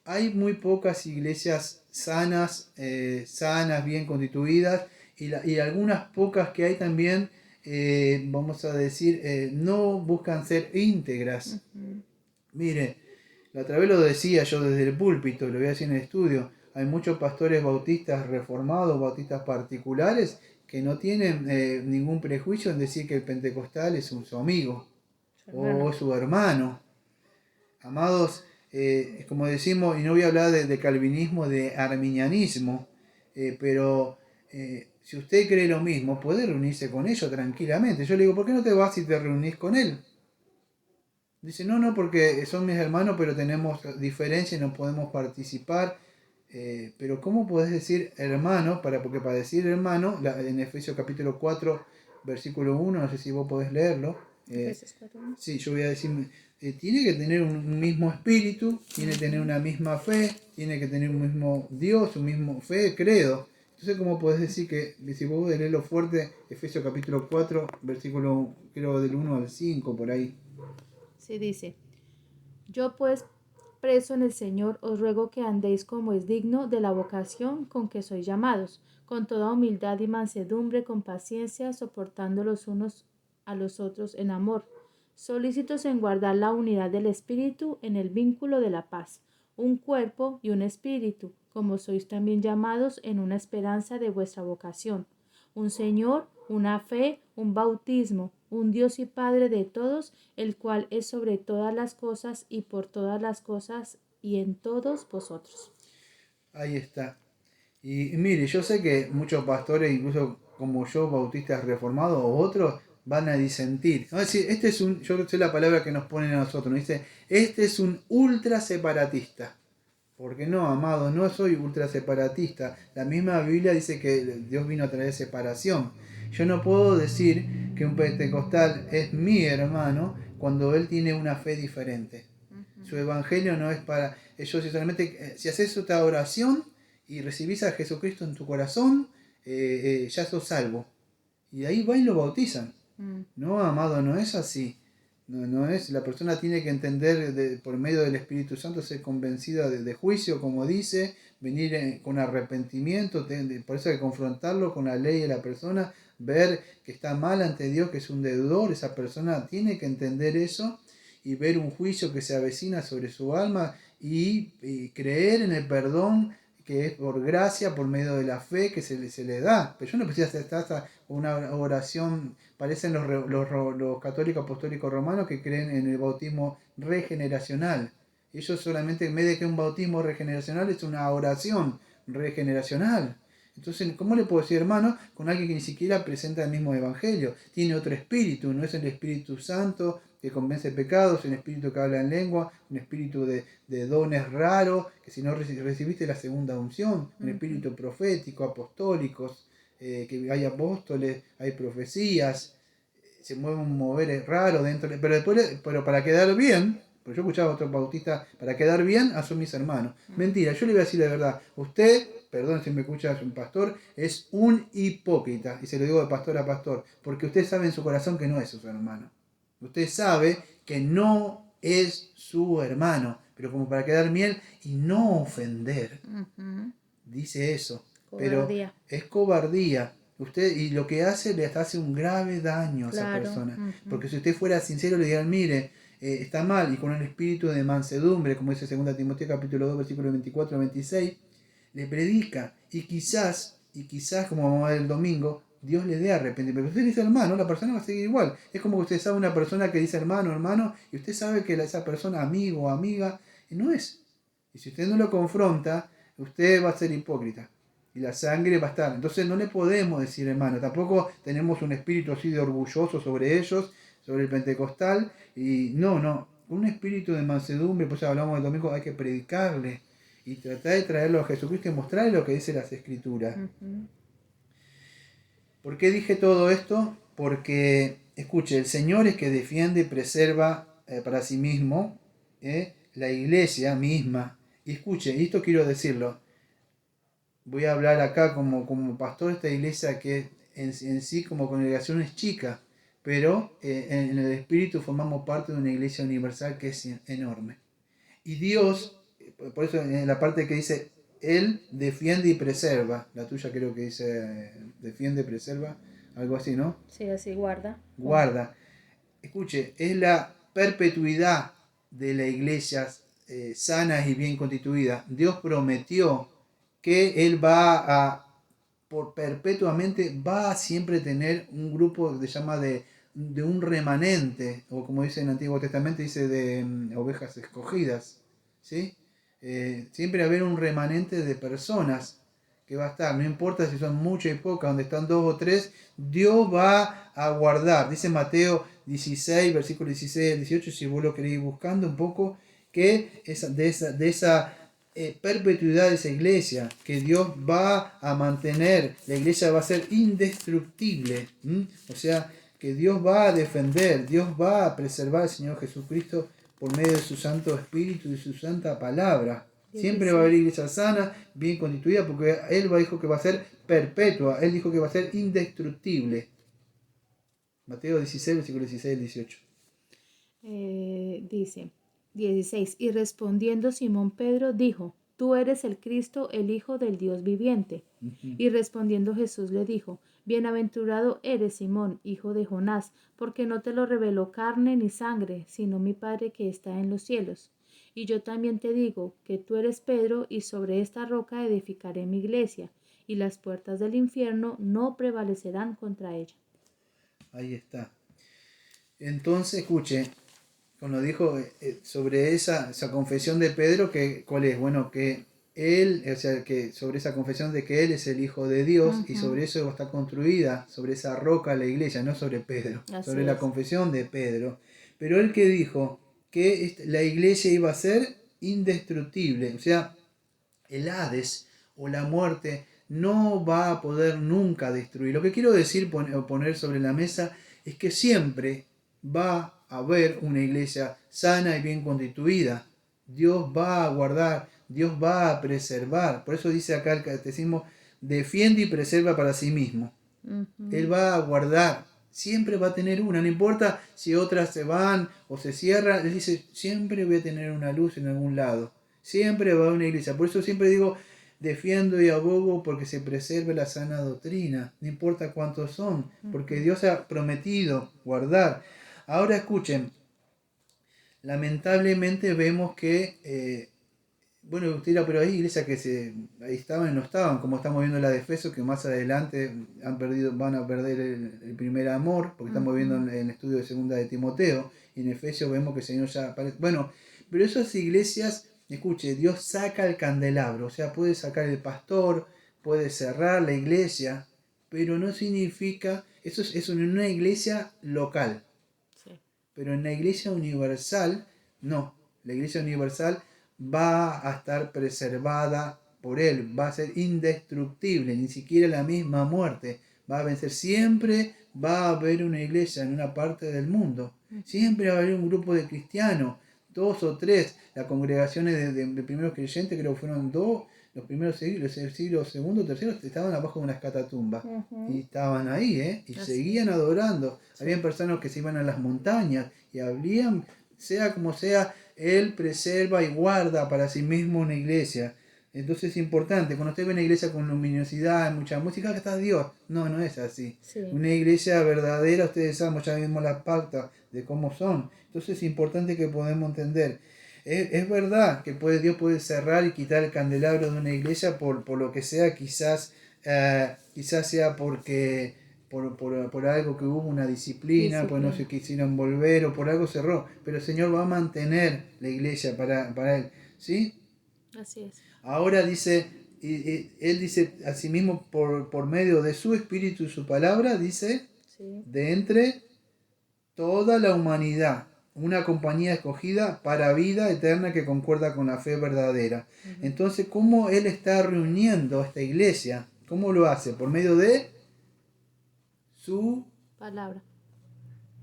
hay muy pocas iglesias sanas, bien constituidas y algunas pocas que hay también, vamos a decir, no buscan ser íntegras. Mire, la otra vez lo decía yo desde el púlpito, lo voy a decir en el estudio, hay muchos pastores bautistas reformados, bautistas particulares, que no tienen ningún prejuicio en decir que el pentecostal es su amigo o su hermano. Amados, como decimos, y no voy a hablar de calvinismo, de arminianismo, pero si usted cree lo mismo, puede reunirse con ellos tranquilamente. Yo le digo, ¿por qué no te vas y te reunís con él? Dice, no, porque son mis hermanos, pero tenemos diferencias y no podemos participar. Pero ¿cómo podés decir hermano? Porque para decir hermano, en Efesios capítulo 4, versículo 1, no sé si vos podés leerlo. Sí, yo voy a decir, tiene que tener un mismo espíritu, tiene que tener una misma fe, tiene que tener un mismo Dios, un mismo fe, credo. Entonces, ¿cómo podés decir que, si vos podés leerlo fuerte, Efesios capítulo 4, versículo, creo, del 1 al 5, por ahí? Sí, dice, yo pues, preso en el Señor, os ruego que andéis como es digno de la vocación con que sois llamados, con toda humildad y mansedumbre, con paciencia, soportando los unos a los otros en amor, solícitos en guardar la unidad del Espíritu en el vínculo de la paz, un cuerpo y un espíritu, como sois también llamados en una esperanza de vuestra vocación, un Señor, una fe, un bautismo, un Dios y Padre de todos, el cual es sobre todas las cosas y por todas las cosas y en todos vosotros. Ahí está. Y mire, yo sé que muchos pastores, incluso como yo, bautistas reformados o otros, van a disentir. Va a decir, este es un, yo sé la palabra que nos ponen a nosotros, nos dice, este es un ultra separatista. Porque no, amado, no soy ultra separatista. La misma Biblia dice que Dios vino a traer separación. Yo no puedo decir que un pentecostal es mi hermano cuando él tiene una fe diferente. Su evangelio no es para ellos, solamente si haces esta oración y recibís a Jesucristo en tu corazón, ya sos salvo. Y ahí va y lo bautizan. No, amado, no es así. No es, la persona tiene que entender por medio del Espíritu Santo, ser convencida de juicio, como dice, venir con arrepentimiento, por eso hay que confrontarlo con la ley de la persona, ver que está mal ante Dios, que es un deudor, esa persona tiene que entender eso y ver un juicio que se avecina sobre su alma y creer en el perdón que es por gracia, por medio de la fe que se le da. Pero yo no preciso hacer hasta una oración, parecen los católicos apostólicos romanos que creen en el bautismo regeneracional. Ellos solamente, en vez de que un bautismo regeneracional es una oración regeneracional. Entonces, ¿cómo le puedo decir hermano con alguien que ni siquiera presenta el mismo evangelio? Tiene otro espíritu, no es el Espíritu Santo que convence pecados, un espíritu que habla en lengua, un espíritu de dones raros, que si no recibiste la segunda unción, un espíritu profético, apostólicos, que hay apóstoles, hay profecías, se mueve un mover raro dentro, pero después, pero para quedar bien, porque yo escuchaba a otros bautistas, para quedar bien, son mis hermanos. Mentira, yo le voy a decir la verdad, usted, perdón si me escucha, es un pastor, es un hipócrita, y se lo digo de pastor a pastor, porque usted sabe en su corazón que no es su hermano. Usted sabe que no es su hermano, pero como para quedar bien y no ofender, dice eso. Cobardía. Pero es cobardía. Usted, y lo que hace le hace un grave daño a esa persona. Porque si usted fuera sincero, le dirían, mire, está mal, y con el espíritu de mansedumbre, como dice 2 Timoteo capítulo 2, versículo 24 a 26, le predica. Y quizás, como vamos a ver el domingo, Dios le dé arrepentimiento. Pero usted dice hermano, la persona va a seguir igual. Es como que usted sabe una persona que dice hermano, y usted sabe que esa persona, amigo o amiga, no es. Y si usted no lo confronta, usted va a ser hipócrita. Y la sangre va a estar. Entonces no le podemos decir hermano. Tampoco tenemos un espíritu así de orgulloso sobre ellos, sobre el pentecostal. Y no. Un espíritu de mansedumbre, pues hablamos el domingo, hay que predicarle. Y tratar de traerlo a Jesucristo y mostrarle lo que dice las Escrituras. ¿Por qué dije todo esto? Porque, escuche, el Señor es que defiende y preserva para sí mismo la iglesia misma. Y escuche, y esto quiero decirlo, voy a hablar acá como pastor de esta iglesia que en sí como congregación es chica, pero en el espíritu formamos parte de una iglesia universal que es enorme. Y Dios, por eso en la parte que dice, Él defiende y preserva, la tuya creo que dice defiende, preserva, algo así, ¿no? Sí, así guarda. Guarda. Escuche, es la perpetuidad de la iglesia sana y bien constituida. Dios prometió que Él por perpetuamente, va a siempre tener un grupo que se llama de un remanente, o como dice en el Antiguo Testamento, dice de ovejas escogidas, ¿sí? Siempre va a haber un remanente de personas que va a estar, no importa si son muchas y pocas, donde están 2 o 3, Dios va a guardar. Dice Mateo 16, versículo 16 al 18, si vos lo queréis ir buscando un poco, que de esa perpetuidad de esa iglesia, que Dios va a mantener, la iglesia va a ser indestructible, o sea, que Dios va a defender, Dios va a preservar al Señor Jesucristo por medio de su Santo Espíritu y su Santa Palabra. Siempre va a haber iglesia sana, bien constituida, porque Él dijo que va a ser perpetua, Él dijo que va a ser indestructible. Mateo 16, versículo 16 al 18. Dice 16, y respondiendo Simón Pedro dijo, tú eres el Cristo, el Hijo del Dios viviente. Y respondiendo Jesús le dijo, bienaventurado eres Simón, hijo de Jonás, porque no te lo reveló carne ni sangre, sino mi Padre que está en los cielos. Y yo también te digo que tú eres Pedro, y sobre esta roca edificaré mi iglesia, y las puertas del infierno no prevalecerán contra ella. Ahí está. Entonces, escuche, cuando dijo sobre esa confesión de Pedro, que ¿cuál es? Bueno, que él, o sea, que sobre esa confesión de que él es el Hijo de Dios, y sobre eso está construida, sobre esa roca la iglesia, no sobre Pedro, sobre la confesión de Pedro. Pero él que dijo que la iglesia iba a ser indestructible, o sea, el Hades o la muerte no va a poder nunca destruir. Lo que quiero decir o poner sobre la mesa es que siempre va a haber una iglesia sana y bien constituida. Dios va a guardar, Dios va a preservar. Por eso dice acá el catecismo, defiende y preserva para sí mismo. Él va a guardar, siempre va a tener una, no importa si otras se van o se cierran, él dice, siempre voy a tener una luz en algún lado. Siempre va a haber una iglesia. Por eso siempre digo, defiendo y abogo porque se preserve la sana doctrina, no importa cuántos son, porque Dios ha prometido guardar. Ahora escuchen, lamentablemente vemos que, bueno, usted dirá, pero hay iglesias que ahí estaban y no estaban, como estamos viendo la de Efesios, que más adelante van a perder el primer amor, porque estamos viendo en el estudio de segunda de Timoteo, y en Efesios vemos que el Señor ya aparece. Bueno, pero esas iglesias, escuche, Dios saca el candelabro, o sea, puede sacar el pastor, puede cerrar la iglesia, pero no significa, eso es en una iglesia local. Sí. Pero en la iglesia universal, no, la iglesia universal va a estar preservada por Él, va a ser indestructible, ni siquiera la misma muerte va a vencer. Siempre va a haber una iglesia en una parte del mundo, siempre va a haber un grupo de cristianos, 2 o 3, las congregaciones de primeros creyentes, creo que fueron 2, los primeros siglos, el siglo segundo, tercero, estaban abajo de unas catatumbas, y estaban ahí, y seguían adorando. Habían personas que se iban a las montañas y habrían, sea como sea, Él preserva y guarda para sí mismo una iglesia. Entonces es importante, cuando usted ve una iglesia con luminosidad, mucha música, que está Dios. No, no es así. Sí. Una iglesia verdadera, ustedes saben, ya vimos las pautas de cómo son. Entonces es importante que podamos entender. Es verdad que Dios puede cerrar y quitar el candelabro de una iglesia por lo que sea, quizás sea porque por algo que hubo una disciplina, pues no se quisieron volver o por algo cerró, pero el Señor va a mantener la iglesia para Él, ¿sí? Así es. Ahora dice, Él dice asimismo por medio de su Espíritu y su palabra, dice, de entre toda la humanidad, una compañía escogida para vida eterna que concuerda con la fe verdadera. Entonces, ¿cómo Él está reuniendo a esta iglesia? ¿Cómo lo hace? Por medio de su palabra.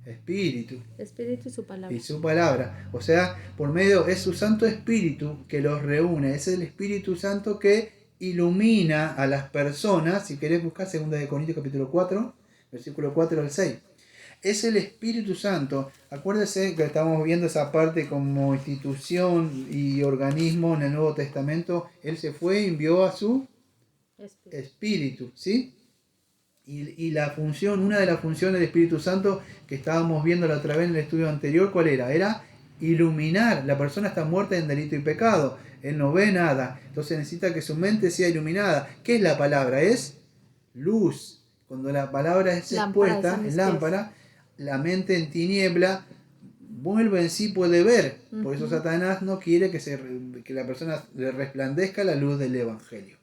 Espíritu y su palabra. Y su palabra. O sea, por medio es su Santo Espíritu que los reúne. Es el Espíritu Santo que ilumina a las personas. Si querés buscar 2 Corintios capítulo 4, versículo 4 al 6. es el Espíritu Santo. Acuérdese que estamos viendo esa parte como institución y organismo en el Nuevo Testamento. Él se fue y envió a su Espíritu, ¿sí? Y la función, una de las funciones del Espíritu Santo que estábamos viendo la otra vez en el estudio anterior, ¿cuál era? Era iluminar. La persona está muerta en delito y pecado. Él no ve nada. Entonces necesita que su mente sea iluminada. ¿Qué es la palabra? Es luz. Cuando la palabra es expuesta, es lámpara, la mente en tiniebla vuelve en sí, puede ver. Por eso Satanás no quiere que la persona le resplandezca la luz del Evangelio.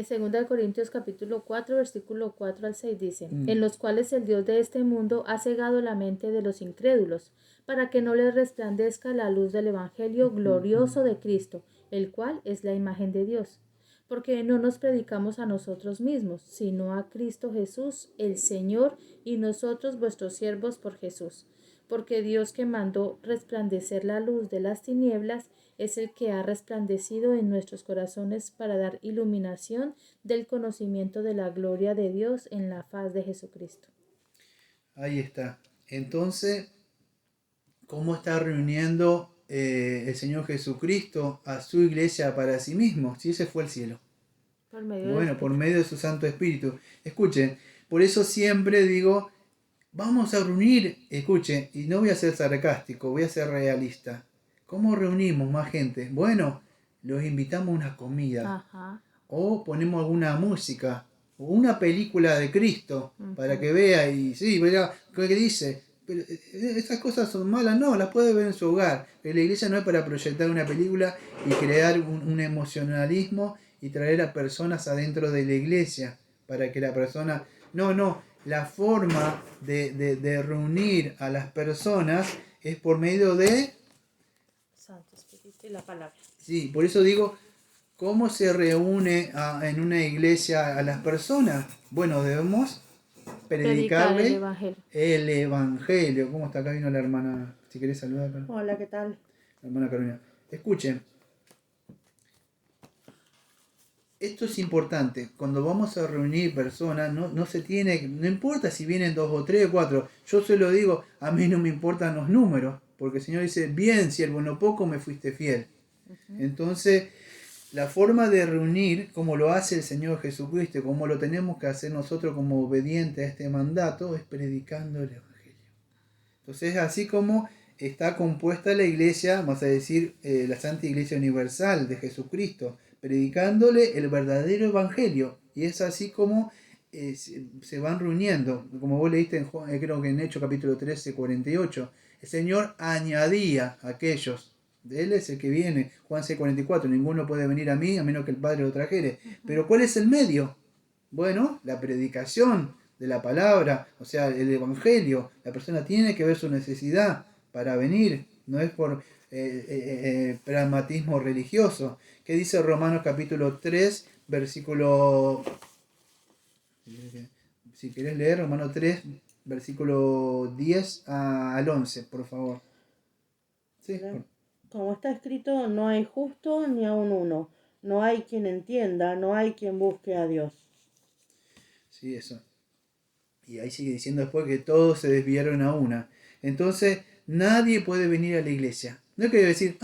Segunda de Corintios capítulo 4, versículo 4 al 6 dice, en los cuales el Dios de este mundo ha cegado la mente de los incrédulos, para que no les resplandezca la luz del Evangelio glorioso de Cristo, el cual es la imagen de Dios. Porque no nos predicamos a nosotros mismos, sino a Cristo Jesús, el Señor, y nosotros vuestros siervos por Jesús. Porque Dios que mandó resplandecer la luz de las tinieblas, es el que ha resplandecido en nuestros corazones para dar iluminación del conocimiento de la gloria de Dios en la faz de Jesucristo. Ahí está. Entonces, ¿cómo está reuniendo el Señor Jesucristo a su iglesia para sí mismo? Si ese fue el cielo. Por medio de su Santo Espíritu. Escuchen, por eso siempre digo, vamos a reunir, escuchen, y no voy a ser sarcástico, voy a ser realista. ¿Cómo reunimos más gente? Bueno, los invitamos a una comida. O ponemos alguna música. O una película de Cristo. Para que vea y sí, verá, ¿qué dice? Pero esas cosas son malas, no, las puede ver en su hogar. Pero la iglesia no es para proyectar una película y crear un emocionalismo y traer a personas adentro de la iglesia. Para que la persona... No, la forma de reunir a las personas es por medio de... Santo Espíritu y la palabra. Sí, por eso digo, ¿cómo se reúne en una iglesia a las personas? Bueno, debemos predicarle el evangelio. ¿Cómo está acá? Vino la hermana, si querés saludar. Hola, ¿qué tal? La hermana Carolina. Escuchen, esto es importante. Cuando vamos a reunir personas, no importa si vienen 2 o 3 o 4. Yo se lo digo, a mí no me importan los números. Porque el Señor dice, bien, siervo, en lo poco me fuiste fiel. Entonces, la forma de reunir, como lo hace el Señor Jesucristo, como lo tenemos que hacer nosotros como obedientes a este mandato, es predicando el Evangelio. Entonces, así como está compuesta la iglesia, vamos a decir, la Santa Iglesia Universal de Jesucristo, predicándole el verdadero Evangelio. Y es así como se van reuniendo. Como vos leíste, creo que en Hechos capítulo 13, 48, el Señor añadía a aquellos. Él es el que viene. Juan 6:44. Ninguno puede venir a mí a menos que el Padre lo trajere. Pero ¿cuál es el medio? Bueno, la predicación de la palabra, o sea, el Evangelio. La persona tiene que ver su necesidad para venir. No es por pragmatismo religioso. ¿Qué dice Romanos capítulo 3, versículo... Si querés leer Romanos 3, versículo 10 al 11, por favor. Sí. Como está escrito, no hay justo ni aun uno. No hay quien entienda, no hay quien busque a Dios. Sí, eso. Y ahí sigue diciendo después que todos se desviaron a una. Entonces, nadie puede venir a la iglesia. No hay que decir,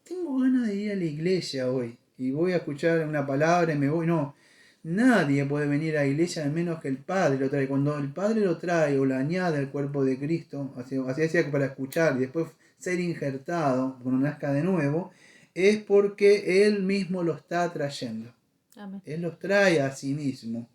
tengo ganas de ir a la iglesia hoy y voy a escuchar una palabra y me voy. No. Nadie puede venir a la iglesia a menos que el Padre lo trae. Cuando el Padre lo trae o lo añade al cuerpo de Cristo, así decía, para escuchar y después ser injertado cuando nazca de nuevo, es porque Él mismo lo está trayendo. Amén. Él los trae a sí mismo.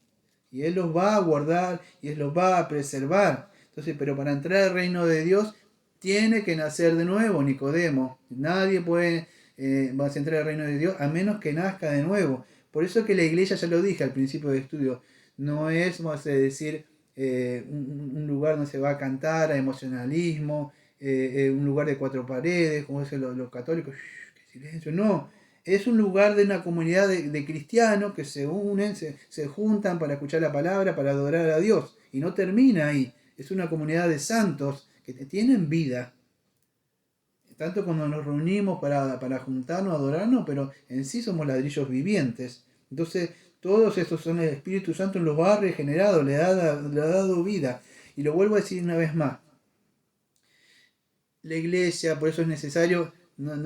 Y Él los va a guardar y Él los va a preservar. Entonces, pero para entrar al reino de Dios tiene que nacer de nuevo, Nicodemo. Nadie puede entrar al reino de Dios a menos que nazca de nuevo. Por eso que la iglesia, ya lo dije al principio del estudio, no es, vamos a decir, un lugar donde se va a cantar a emocionalismo, un lugar de 4 paredes, como dicen los católicos, ¡qué silencio! No, es un lugar de una comunidad de cristianos que se unen, se juntan para escuchar la palabra, para adorar a Dios. Y no termina ahí, es una comunidad de santos que tienen vida. Tanto cuando nos reunimos para juntarnos, adorarnos, pero en sí somos ladrillos vivientes. Entonces, todos estos son el Espíritu Santo, los ha regenerado, le ha dado vida. Y lo vuelvo a decir una vez más. La iglesia, por eso es necesario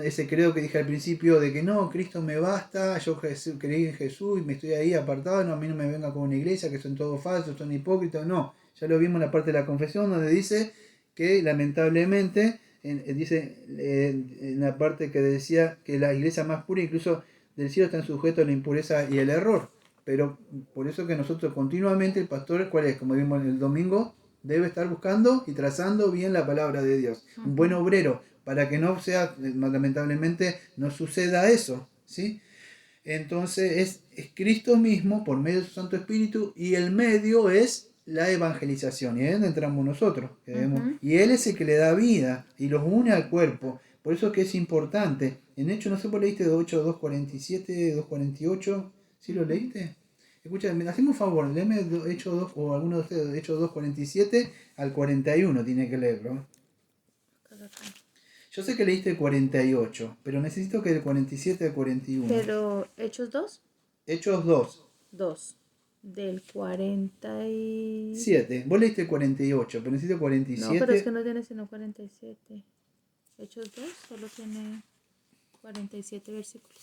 ese credo que dije al principio de que no, Cristo me basta, yo creí en Jesús y me estoy ahí apartado, no, a mí no me venga con una iglesia que son todos falsos, son hipócritas, no. Ya lo vimos en la parte de la confesión donde dice que lamentablemente, dice en la parte que decía que la iglesia más pura incluso del cielo están sujetos a la impureza y el error. Pero por eso que nosotros continuamente, el pastor, ¿cuál es? Como vimos el domingo, debe estar buscando y trazando bien la palabra de Dios. Un buen obrero, para que no sea, lamentablemente, no suceda eso, ¿sí? Entonces es Cristo mismo por medio de su Santo Espíritu y el medio es la evangelización. Y ahí es donde entramos nosotros. Y Él es el que le da vida y los une al cuerpo. Por eso que es importante. En Hechos, no sé por leíste de 8, 2.47, 2.48. ¿Sí lo leíste? Escucha, me hacemos un favor, léeme Hechos 2 o alguno de ustedes, Hechos 2.47 al 41, tiene que leerlo. Yo sé que leíste el 48, pero necesito que el 47 al 41. Pero, ¿Hechos 2? Hechos 2. 2. Del 47. 7. Vos leíste el 48, pero necesito 47. No, pero es que no tiene sino 47. Hechos 2 solo tiene 47 versículos.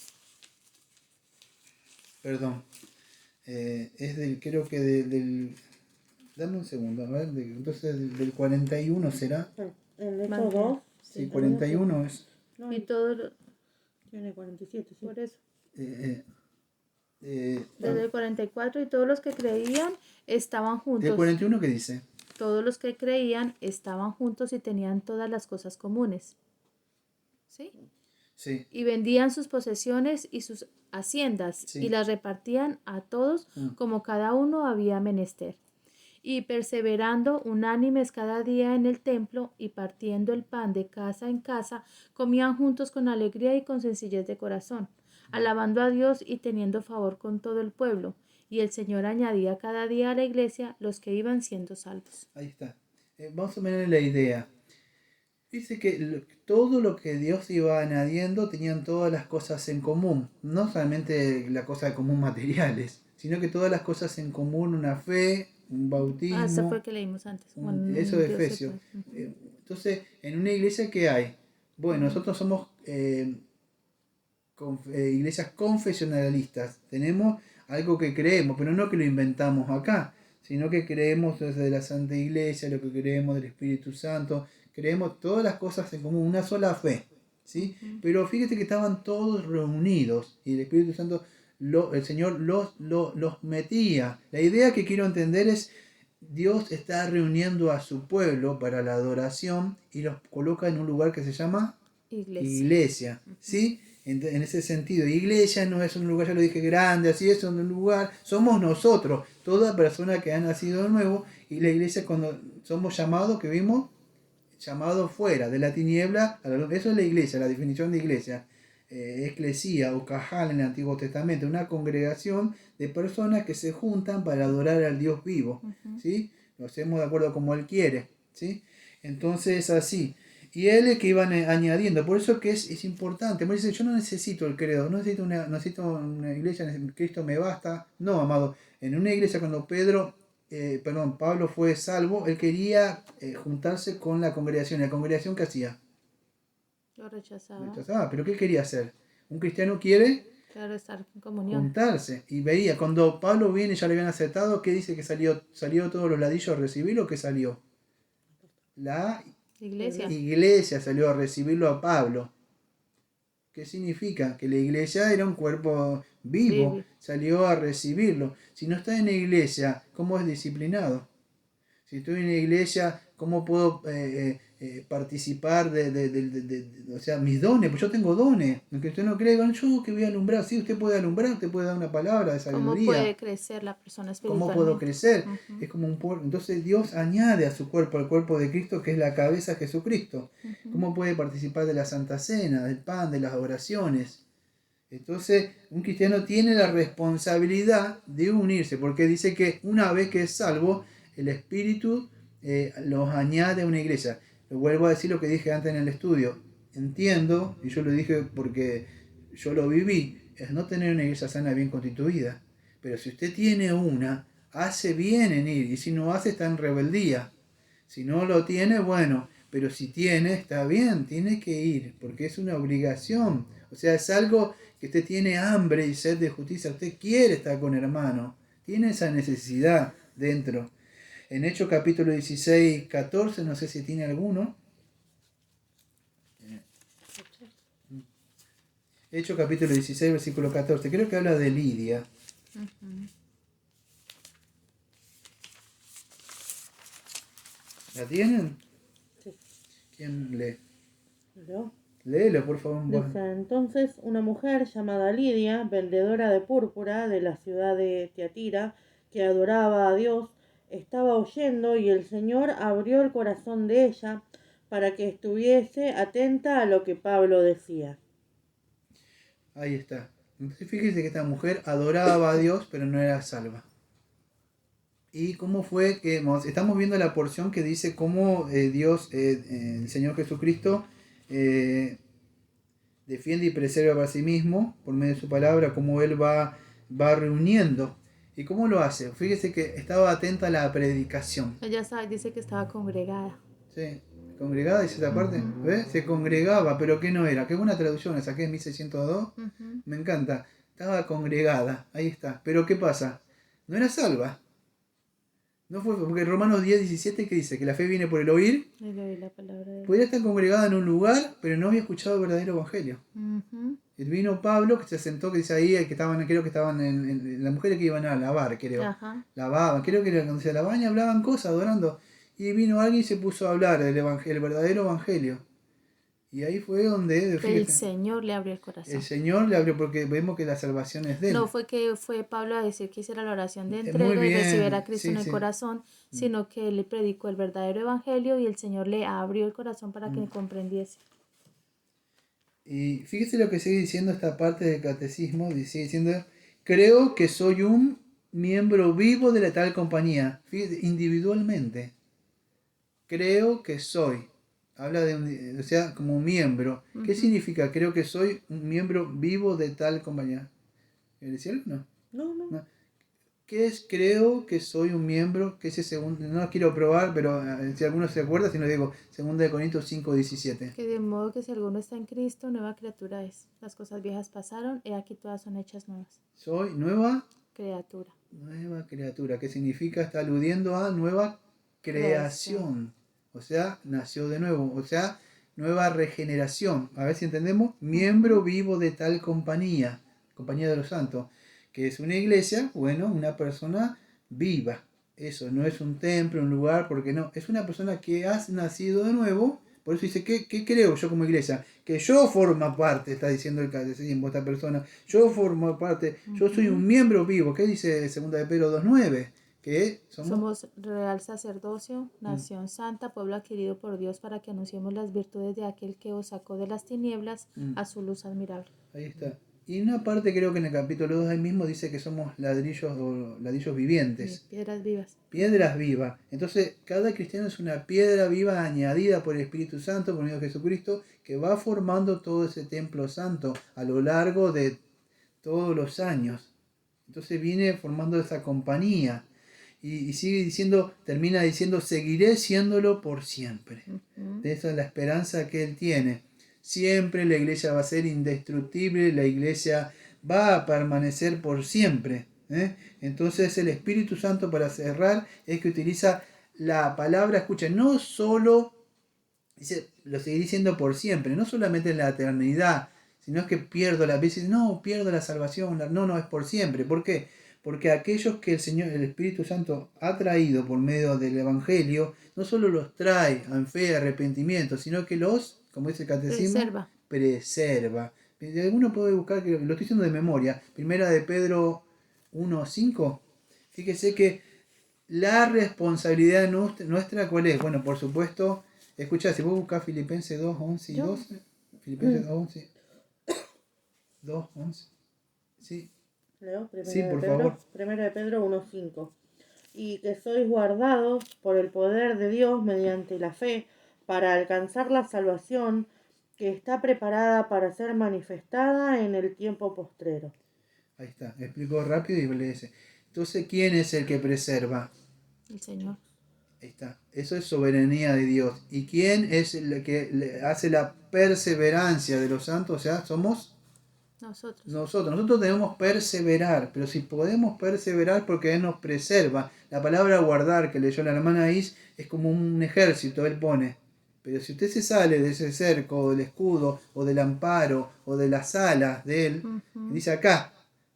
Perdón. Es del, creo que del... Dame un segundo, a ver. Entonces del 41 será. En estos dos. Sí, 41 es. No, Y todo lo, tiene 47, sí. por eso. Desde Desde el 44 y todos los que creían estaban juntos. ¿Del 41 qué dice? Todos los que creían estaban juntos y tenían todas las cosas comunes. ¿Sí? Sí. Y vendían sus posesiones y sus haciendas Sí. y las repartían a todos como cada uno había menester. Y perseverando unánimes cada día en el templo y partiendo el pan de casa en casa, comían juntos con alegría y con sencillez de corazón, alabando a Dios y teniendo favor con todo el pueblo. Y el Señor añadía cada día a la iglesia los que iban siendo salvos. Ahí está. Vamos a ver la idea. Dice que todo lo que Dios iba añadiendo tenían todas las cosas en común. No solamente las cosas en común materiales, sino que todas las cosas en común, una fe, un bautismo. Eso fue que leímos antes. Eso de Efesios. Entonces, en una iglesia que hay, bueno, nosotros somos iglesias confesionalistas. Tenemos algo que creemos, pero no que lo inventamos acá, sino que creemos desde la Santa Iglesia, lo que creemos del Espíritu Santo, creemos todas las cosas en común, una sola fe, ¿sí? Pero fíjate que estaban todos reunidos y el Espíritu Santo, el Señor los metía. La idea que quiero entender es, Dios está reuniendo a su pueblo para la adoración y los coloca en un lugar que se llama iglesia, ¿sí? En ese sentido, iglesia no es un lugar, ya lo dije, grande, así es un lugar, somos nosotros, toda persona que ha nacido de nuevo, y la iglesia cuando somos llamados, que vimos, llamados fuera de la tiniebla a la luz. Eso es la iglesia, la definición de iglesia. Eclesía o cajal en el Antiguo Testamento, una congregación de personas que se juntan para adorar al Dios vivo, ¿sí? Lo hacemos de acuerdo como Él quiere, ¿sí? Entonces así. Y él es que iban añadiendo, por eso que es importante. Me dice, yo no necesito el credo, no necesito una iglesia, Cristo me basta. No, amado, en una iglesia cuando Pablo fue salvo, él quería juntarse con la congregación. ¿La congregación qué hacía? Lo rechazaba. Rechazaba, pero ¿qué quería hacer? Un cristiano quiere estar en comunión. Juntarse. Y veía, cuando Pablo viene, ya le habían aceptado, ¿qué dice que salió todos los ladillos a recibirlo? ¿Qué salió? La iglesia salió a recibirlo a Pablo. ¿Qué significa? Que la iglesia era un cuerpo vivo, salió a recibirlo. Si no está en la iglesia, ¿cómo es disciplinado? Si estoy en la iglesia, ¿cómo puedo participar o sea, mis dones? Pues yo tengo dones. Aunque usted no cree, yo que voy a alumbrar. Sí, usted puede alumbrar, usted puede dar una palabra de sabiduría. ¿Cómo puede crecer la persona espiritualmente? ¿Cómo puedo crecer? Es como un pueblo. Entonces Dios añade a su cuerpo, al cuerpo de Cristo, que es la cabeza Jesucristo. ¿Cómo puede participar de la Santa Cena, del pan, de las oraciones? Entonces, un cristiano tiene la responsabilidad de unirse, porque dice que una vez que es salvo, el Espíritu los añade a una iglesia. Lo vuelvo a decir lo que dije antes en el estudio. Entiendo, y yo lo dije porque yo lo viví, es no tener una iglesia sana bien constituida. Pero si usted tiene una, hace bien en ir, y si no hace, está en rebeldía. Si no lo tiene, bueno, pero si tiene, está bien, tiene que ir, porque es una obligación. O sea, es algo que usted tiene hambre y sed de justicia, usted quiere estar con hermano, tiene esa necesidad dentro. En Hechos capítulo 16, 14, no sé si tiene alguno. Hechos capítulo 16, versículo 14, creo que habla de Lidia. ¿La tienen? Sí. ¿Quién lee? ¿Leo? Léelo, por favor. Dice, entonces una mujer llamada Lidia, vendedora de púrpura de la ciudad de Tiatira, que adoraba a Dios, estaba oyendo y el Señor abrió el corazón de ella para que estuviese atenta a lo que Pablo decía. Ahí está. Entonces fíjese que esta mujer adoraba a Dios, pero no era salva. ¿Y cómo fue que estamos viendo la porción que dice cómo Dios, el Señor Jesucristo, defiende y preserva para sí mismo por medio de su palabra, cómo Él va reuniendo? ¿Y cómo lo hace? Fíjese que estaba atenta a la predicación. Ella dice que estaba congregada. Sí, congregada, dice esta parte. ¿Ves? Se congregaba, pero ¿qué no era? Qué buena traducción, la saqué en 1602. Me encanta. Estaba congregada, ahí está. Pero ¿qué pasa? No era salva. No fue, porque Romanos 10, 17, que dice que la fe viene por el oír. Y le oí la palabra de Podría estar congregada en un lugar, pero no había escuchado el verdadero evangelio. Y vino Pablo, que se sentó, que dice ahí, que estaban, creo que estaban en las mujeres que iban a lavar, creo. Ajá. Lavaban, creo que era cuando se lavaban y hablaban cosas, adorando. Y vino alguien y se puso a hablar del evangelio, el verdadero evangelio. Y ahí fue donde, El fíjate, Señor le abrió el el corazón. Señor le abrió, porque vemos que la salvación es de él. No fue que fue Pablo a decir que hiciera la oración de Muy entrega y bien, recibiera a Cristo sí, en el sí. corazón, sino que él le predicó el verdadero evangelio y el Señor le abrió el corazón para que comprendiese. Y fíjese lo que sigue diciendo esta parte del catecismo, sigue diciendo, creo que soy un miembro vivo de la tal compañía, fíjese, individualmente. Creo que soy. Habla de un, o sea, como un miembro. ¿Qué significa? Creo que soy un miembro vivo de tal compañía. ¿Quiere decir algo? No. No. ¿Qué es? Creo que soy un miembro, que ese segundo, no lo quiero probar, pero si alguno se acuerda, si no digo, 2 Corintios 5, 17. Que de modo que si alguno está en Cristo, nueva criatura es. Las cosas viejas pasaron, he aquí todas son hechas nuevas. Soy nueva Criatura. criatura. ¿Qué significa? Está aludiendo a nueva creación. O sea, nació de nuevo. O sea, nueva regeneración. A ver si entendemos. Miembro vivo de tal compañía. Compañía de los santos. Que es una iglesia, bueno, una persona viva. Eso, no es un templo, un lugar, porque no. Es una persona que ha nacido de nuevo. Por eso dice, ¿qué creo yo como iglesia? Que yo formo parte, está diciendo el catecismo, esta persona. Yo formo parte, yo soy un miembro vivo. ¿Qué dice 2 de Pedro 2.9? Que somos real sacerdocio, nación santa, pueblo adquirido por Dios para que anunciemos las virtudes de aquel que os sacó de las tinieblas a su luz admirable. Ahí está. Y una parte creo que en el capítulo 2 ahí mismo dice que somos ladrillos o ladrillos vivientes. Piedras vivas. Piedras vivas. Entonces, cada cristiano es una piedra viva añadida por el Espíritu Santo, por medio de Jesucristo, que va formando todo ese templo santo a lo largo de todos los años. Entonces viene formando esa compañía. Y sigue diciendo, termina diciendo, seguiré siéndolo por siempre. De esa es la esperanza que él tiene. Siempre la iglesia va a ser indestructible, la iglesia va a permanecer por siempre. Entonces el Espíritu Santo, para cerrar, es que utiliza la palabra, escucha, no solo, dice, lo seguiré diciendo por siempre, no solamente en la eternidad, sino es que pierdo la veces, no, pierdo la salvación, no, es por siempre. ¿Por qué? Porque aquellos que el Señor, el Espíritu Santo ha traído por medio del Evangelio, no solo los trae en fe y arrepentimiento, sino que los, como dice el catecismo, preserva. Alguno puede buscar, que lo estoy diciendo de memoria, 1 de Pedro 1:5. Fíjese que la responsabilidad nuestra, ¿cuál es? Bueno, por supuesto, escuchá, si vos buscás Filipenses 2:11 y 12, Filipenses 2:11, 2:11, sí. Leo, Sí, por favor. 1 de Pedro 1:5. Y que sois guardados por el poder de Dios mediante la fe para alcanzar la salvación que está preparada para ser manifestada en el tiempo postrero. Ahí está, explico rápido y le dice. Entonces, ¿quién es el que preserva? El Señor. Ahí está. Eso es soberanía de Dios. ¿Y quién es el que hace la perseverancia de los santos? O sea, somos Nosotros. nosotros debemos perseverar, pero si podemos perseverar porque Él nos preserva. La palabra guardar que leyó la hermana Is es como un ejército, Él pone. Pero si usted se sale de ese cerco, o del escudo, o del amparo, o de las alas de Él, Ujú. dice acá,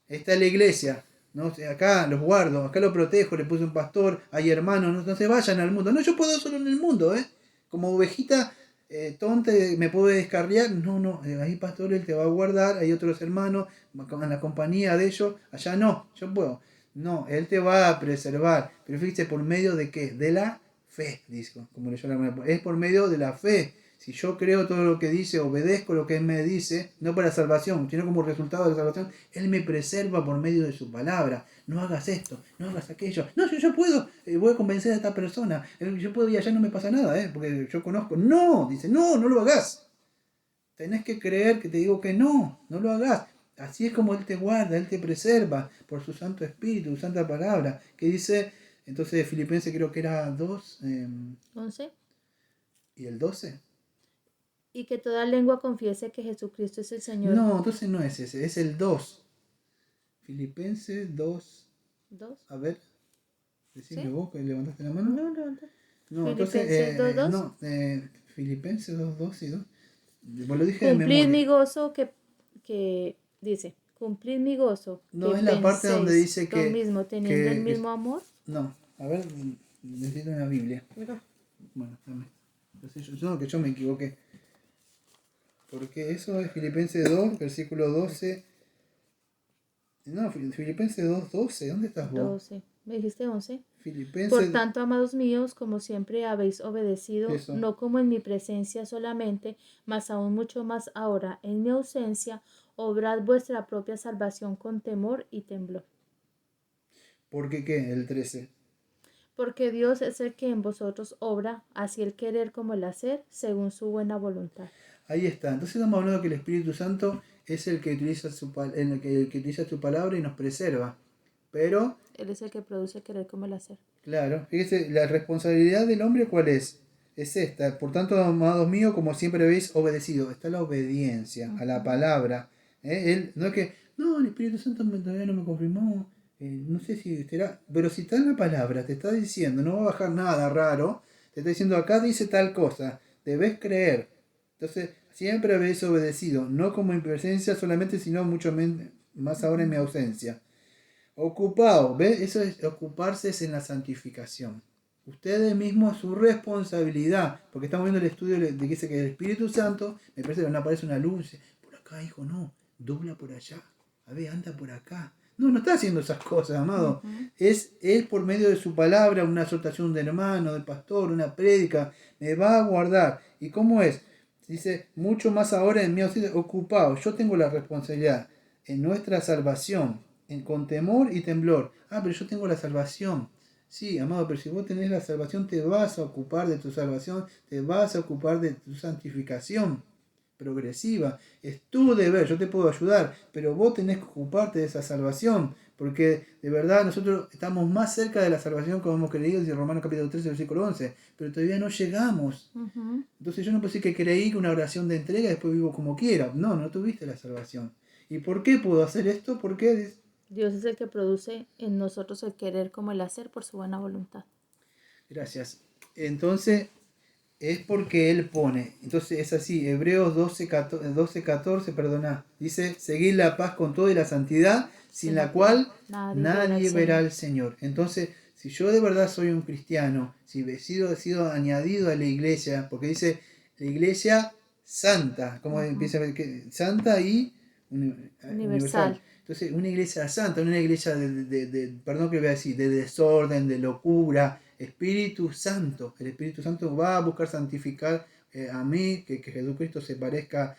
está la iglesia, ¿no? Acá los guardo, acá los protejo, le puse un pastor, hay hermanos, no se vayan al mundo. No, yo puedo solo en el mundo, ¿eh? Como ovejita tonta, me puedo descarriar. No, no, ahí pastor, Él te va a guardar, hay otros hermanos, en la compañía de ellos, allá no, yo puedo. No, Él te va a preservar, pero fíjese, ¿por medio de qué? De la fe, dice, como leyó la hermana. Es por medio de la fe. Si yo creo todo lo que dice, obedezco lo que Él me dice, no para salvación, sino como resultado de la salvación, Él me preserva por medio de su palabra. No hagas esto, no hagas aquello. No, yo puedo, voy a convencer a esta persona. Yo puedo y allá no me pasa nada, porque yo conozco. No, dice, no, no lo hagas. Tenés que creer que te digo que no, no lo hagas. Así es como Él te guarda, Él te preserva por su Santo Espíritu, su Santa Palabra. Que dice, entonces Filipenses creo que era 2 11. y el 12. Y que toda lengua confiese que Jesucristo es el Señor. No, entonces no es ese, es el 2. Filipenses 2. 2. A ver, decime ¿Sí? vos que levantaste la mano. No, levanta. No, Filipenses entonces, 2:2. no, Filipenses 2, 2 y 2. Bueno, lo dije de Cumplid mi memoria. gozo que dice, cumplid mi gozo, No, que es la parte donde penséis dice lo mismo, teniendo el que mismo amor. no, a ver, necesito una Biblia. Mira. Bueno, dame. Entonces, no, que yo me equivoqué. Porque eso es Filipenses 2, versículo 12. No, Filipenses 2, 12. ¿Dónde estás vos? 12. ¿Me dijiste 11? Por Filipenses, tanto, amados míos, como siempre habéis obedecido, eso. no como en mi presencia solamente, mas aún mucho más ahora en mi ausencia, obrad vuestra propia salvación con temor y temblor. ¿Por qué qué? El 13. Porque Dios es el que en vosotros obra, así el querer como el hacer, según su buena voluntad. Ahí está. Entonces estamos hablando que el Espíritu Santo es el que utiliza el que utiliza su palabra y nos preserva. Pero, Él es el que produce el querer como el hacer. claro, fíjese, la responsabilidad del hombre, ¿cuál es? Es esta. Por tanto, amados míos, como siempre habéis obedecido. Está la obediencia a la palabra. Él, no es que, no, el Espíritu Santo todavía no me confirmó. No sé si será. Pero si está en la palabra, te está diciendo, no va a bajar nada raro. Te está diciendo, acá dice tal cosa. Debes creer. Entonces, siempre habéis obedecido, no como en presencia solamente, sino mucho más ahora en mi ausencia. Ocupado, ¿ves? Eso es ocuparse, es en la santificación. Ustedes mismos su responsabilidad, porque estamos viendo el estudio de que dice que el Espíritu Santo, me parece que no aparece una luz, dice, por acá, hijo, no, dobla por allá, a ver, anda por acá. No, no está haciendo esas cosas, amado. Es por medio de su palabra, una exhortación del hermano, del pastor, una prédica, me va a guardar. ¿Y cómo es? Dice, mucho más ahora en mi ausencia, ocupado. Yo tengo la responsabilidad en nuestra salvación, con temor y temblor. Ah, pero yo tengo la salvación. Sí, amado, pero si vos tenés la salvación, te vas a ocupar de tu salvación, te vas a ocupar de tu santificación progresiva. Es tu deber, yo te puedo ayudar, pero vos tenés que ocuparte de esa salvación, porque de verdad nosotros estamos más cerca de la salvación como hemos creído en Romanos capítulo 13, versículo 11, pero todavía no llegamos. Entonces yo no puedo decir que creí que una oración de entrega y después vivo como quiera. No, no tuviste la salvación. ¿Y por qué puedo hacer esto? Porque Dios es el que produce en nosotros el querer como el hacer por su buena voluntad. gracias. Entonces, es porque Él pone. Entonces es así, Hebreos 12:14, perdona, dice, seguid la paz con todo y la santidad, sin la cual nadie verá al Señor. Entonces, si yo de verdad soy un cristiano, si he sido añadido a la iglesia, porque dice, la iglesia santa, como empieza a ver que santa y universal. Entonces, una iglesia santa, una iglesia perdón que voy a decir, de desorden, de locura, Espíritu Santo. El Espíritu Santo va a buscar santificar a mí, que Jesucristo se parezca,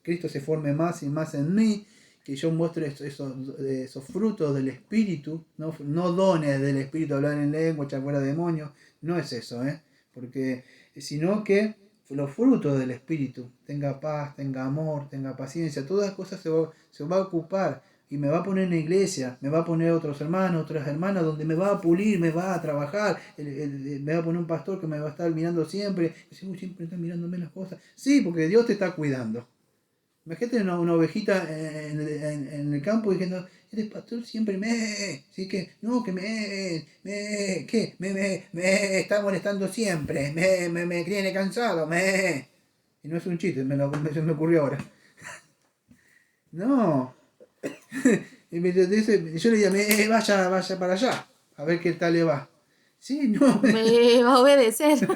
Cristo se forme más y más en mí, que yo muestre esos frutos del Espíritu, no dones del Espíritu, hablar en lengua, echar fuera demonios, no es eso, porque sino que los frutos del Espíritu, tenga paz, tenga amor, tenga paciencia, todas las cosas se va a ocupar y me va a poner en la iglesia, me va a poner otros hermanos, otras hermanas, donde me va a pulir, me va a trabajar, me va a poner un pastor que me va a estar mirando siempre. Y dice, uy, siempre está mirándome las cosas. Sí, porque Dios te está cuidando. Imagínate una ovejita en el campo diciendo, este pastor siempre sí que, no, que que me está molestando siempre, me tiene cansado, Y no es un chiste, se me ocurrió ahora. No. Y yo le digo, vaya para allá, a ver qué tal le va. Sí, no. Me va a obedecer.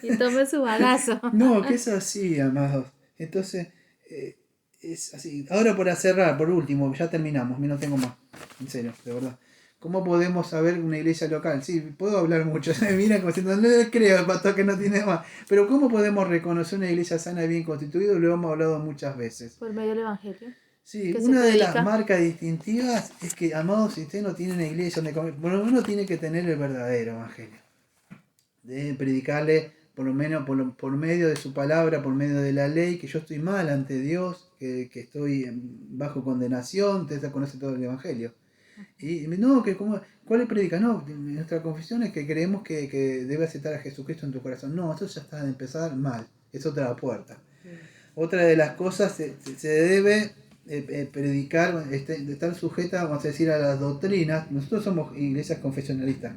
Y tome su balazo. No, que es así, amados. Entonces, es así. Ahora para cerrar, por último, ya terminamos, no tengo más. En serio, de verdad. ¿Cómo podemos saber una iglesia local? Sí, puedo hablar mucho. Mira como diciendo, no le creo, pastor, que no tiene más. Pero ¿cómo podemos reconocer una iglesia sana y bien constituida? Lo hemos hablado muchas veces. Por medio del Evangelio. Sí, Que se una de las predica. marcas distintivas es que, amados, si usted no tiene una iglesia donde comer, por lo menos tiene que tener el verdadero evangelio. De predicarle, por lo menos por medio de su palabra, por medio de la ley, que yo estoy mal ante Dios, que estoy bajo condenación, usted ya conoce todo el evangelio. Y no, ¿cuál es predica? No, nuestra confesión es que creemos que debe aceptar a Jesucristo en tu corazón. No, eso ya está de empezar mal, es otra puerta. Otra de las cosas, se debe predicar, de estar sujeta, vamos a decir, a las doctrinas. Nosotros somos iglesias confesionalistas.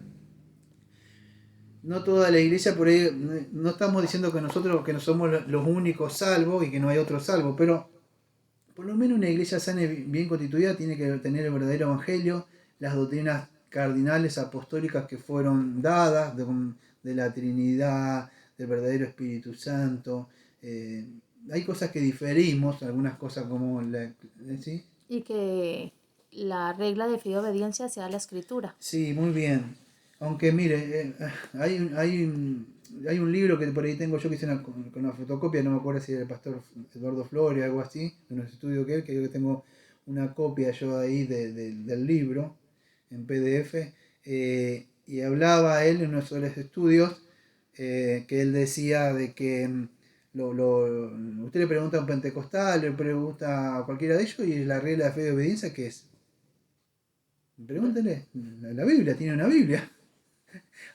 No toda la iglesia, por ahí, no estamos diciendo que nosotros que no somos los únicos salvos y que no hay otros salvos, pero por lo menos una iglesia sana y bien constituida tiene que tener el verdadero evangelio, las doctrinas cardinales apostólicas que fueron dadas, de la Trinidad, del verdadero Espíritu Santo. Hay cosas que diferimos, algunas cosas como ¿sí? Y que la regla de fe y obediencia sea la escritura. Sí, muy bien. Aunque mire, hay un libro que por ahí tengo yo que hice con una fotocopia, no me acuerdo si era el pastor Eduardo Flores o algo así, de unos estudios que yo tengo una copia yo ahí del libro en PDF, y hablaba él en uno de los estudios, que él decía de que usted le pregunta a un pentecostal, le pregunta a cualquiera de ellos y la regla de fe y obediencia, ¿qué es? Pregúntele, la Biblia, tiene una Biblia.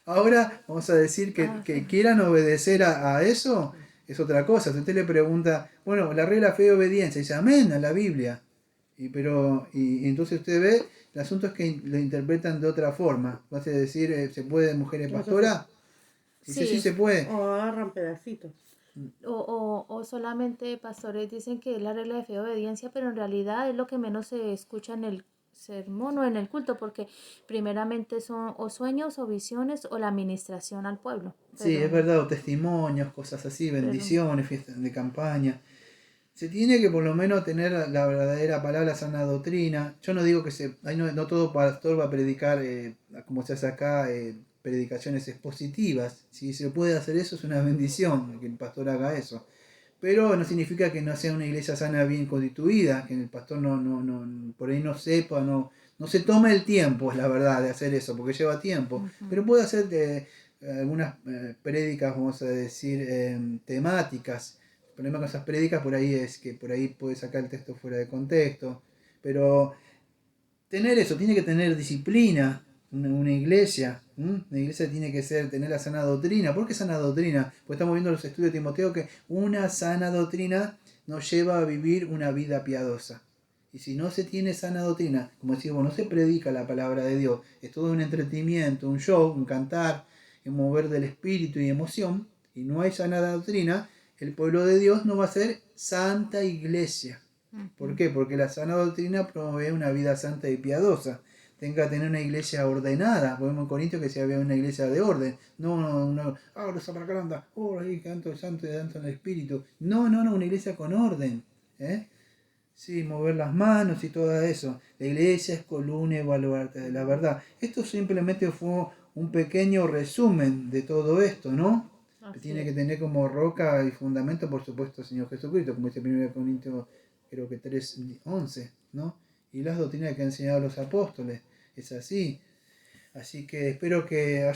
Ahora vamos a decir que quieran obedecer a eso, es otra cosa. Si usted le pregunta, bueno, la regla fe y obediencia, dice amén a la Biblia. Y entonces usted ve, el asunto es que lo interpretan de otra forma. Vas a decir, ¿se puede mujeres pastoras? Dice, sí se puede. O agarran pedacitos. O solamente pastores dicen que es la regla de fe y obediencia, pero en realidad es lo que menos se escucha en el sermón o en el culto, porque primeramente son o sueños o visiones o la administración al pueblo. Sí, es verdad, o testimonios, cosas así, bendiciones, fiestas de campaña. Se tiene que por lo menos tener la verdadera palabra, sana doctrina. Yo no digo que no todo pastor va a predicar, como se hace acá, predicaciones expositivas. Si se puede hacer eso es una bendición que el pastor haga eso. Pero no significa que no sea una iglesia sana bien constituida, que el pastor por ahí no sepa, no se tome el tiempo, es la verdad, de hacer eso, porque lleva tiempo. Ujú. Pero puede hacer algunas prédicas, vamos a decir, temáticas. El problema con esas prédicas por ahí es que por ahí puede sacar el texto fuera de contexto. Pero tener eso, tiene que tener disciplina, una iglesia. Una iglesia tiene que tener la sana doctrina. ¿Por qué sana doctrina? Porque estamos viendo los estudios de Timoteo que una sana doctrina nos lleva a vivir una vida piadosa. Y si no se tiene sana doctrina, como decimos, no se predica la palabra de Dios, es todo un entretenimiento, un show, un cantar, un mover del espíritu y emoción, y no hay sana doctrina, el pueblo de Dios no va a ser santa iglesia. ¿Por qué? Porque la sana doctrina promueve una vida santa y piadosa. Tenga que tener una iglesia ordenada. Podemos en Corintios que se había una iglesia de orden. No, los sapracaranda, ahí canto santo y danto en el espíritu. No, una iglesia con orden. Sí, mover las manos y todo eso. La iglesia es columna y baluarte de la verdad. Esto simplemente fue un pequeño resumen de todo esto, ¿no? Así Tiene es. que tener como roca y fundamento, por supuesto, el Señor Jesucristo, como dice 1 Corintios, creo que 3:11, ¿no? Y las doctrinas que han enseñado los apóstoles, es así. Así que espero que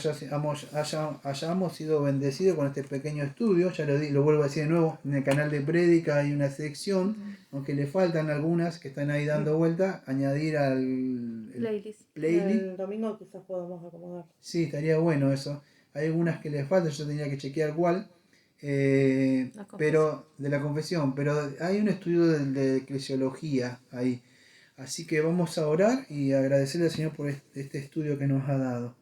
hayamos sido bendecidos con este pequeño estudio. Ya lo vuelvo a decir de nuevo, en el canal de Prédica hay una sección, aunque le faltan algunas que están ahí dando vuelta, añadir al Playlist. playlist. El domingo quizás podamos acomodar. Sí, estaría bueno eso. Hay algunas que le faltan, yo tendría que chequear cuál. La confesión. Pero de la confesión, pero hay un estudio de eclesiología ahí. Así que vamos a orar y agradecerle al Señor por este estudio que nos ha dado.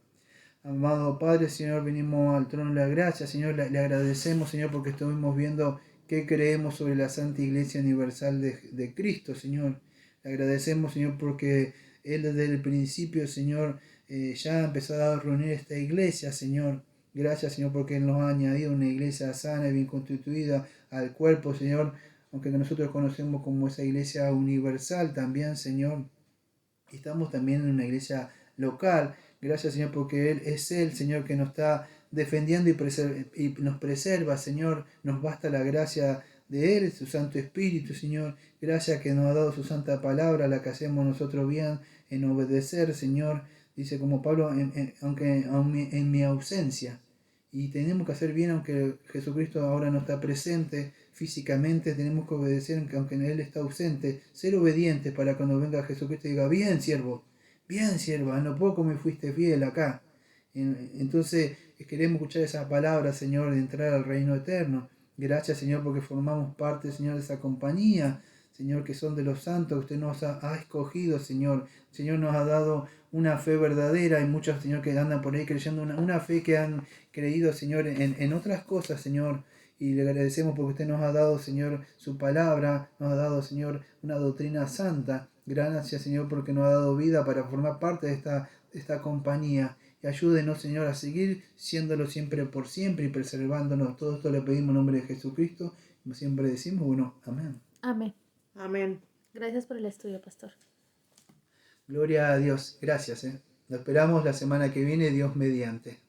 Amado Padre, Señor, venimos al trono de la gracia, Señor, le agradecemos, Señor, porque estuvimos viendo qué creemos sobre la Santa Iglesia Universal de Cristo, Señor. Le agradecemos, Señor, porque Él desde el principio, Señor, ya ha empezado a reunir esta iglesia, Señor. Gracias, Señor, porque Él nos ha añadido una iglesia sana y bien constituida al cuerpo, Señor, aunque nosotros conocemos como esa iglesia universal también, Señor. Y estamos también en una iglesia local. Gracias, Señor, porque Él es el Señor, que nos está defendiendo y nos preserva, Señor. Nos basta la gracia de Él, su Santo Espíritu, Señor. Gracias que nos ha dado su santa palabra, la que hacemos nosotros bien en obedecer, Señor. Dice como Pablo, aunque en mi ausencia. Y tenemos que hacer bien aunque Jesucristo ahora no está presente físicamente, tenemos que obedecer aunque Él está ausente, ser obedientes para cuando venga Jesucristo y diga, bien siervo, bien sierva, no poco me fuiste fiel acá. Entonces queremos escuchar esa palabra, Señor, de entrar al reino eterno. Gracias, Señor, porque formamos parte, Señor, de esa compañía, Señor, que son de los santos, que usted nos ha escogido, Señor. Señor nos ha dado una fe verdadera. Hay muchos, Señor, que andan por ahí creyendo una fe que han creído, Señor, en otras cosas, Señor. Y le agradecemos porque usted nos ha dado, Señor, su palabra, nos ha dado, Señor, una doctrina santa. Gracias, Señor, porque nos ha dado vida para formar parte de esta compañía. Y ayúdenos, Señor, a seguir siéndolo siempre por siempre y preservándonos. Todo esto le pedimos en nombre de Jesucristo. Como siempre decimos, bueno, amén. Amén. Amén. Gracias por el estudio, pastor. Gloria a Dios. Gracias. Lo esperamos la semana que viene, Dios mediante.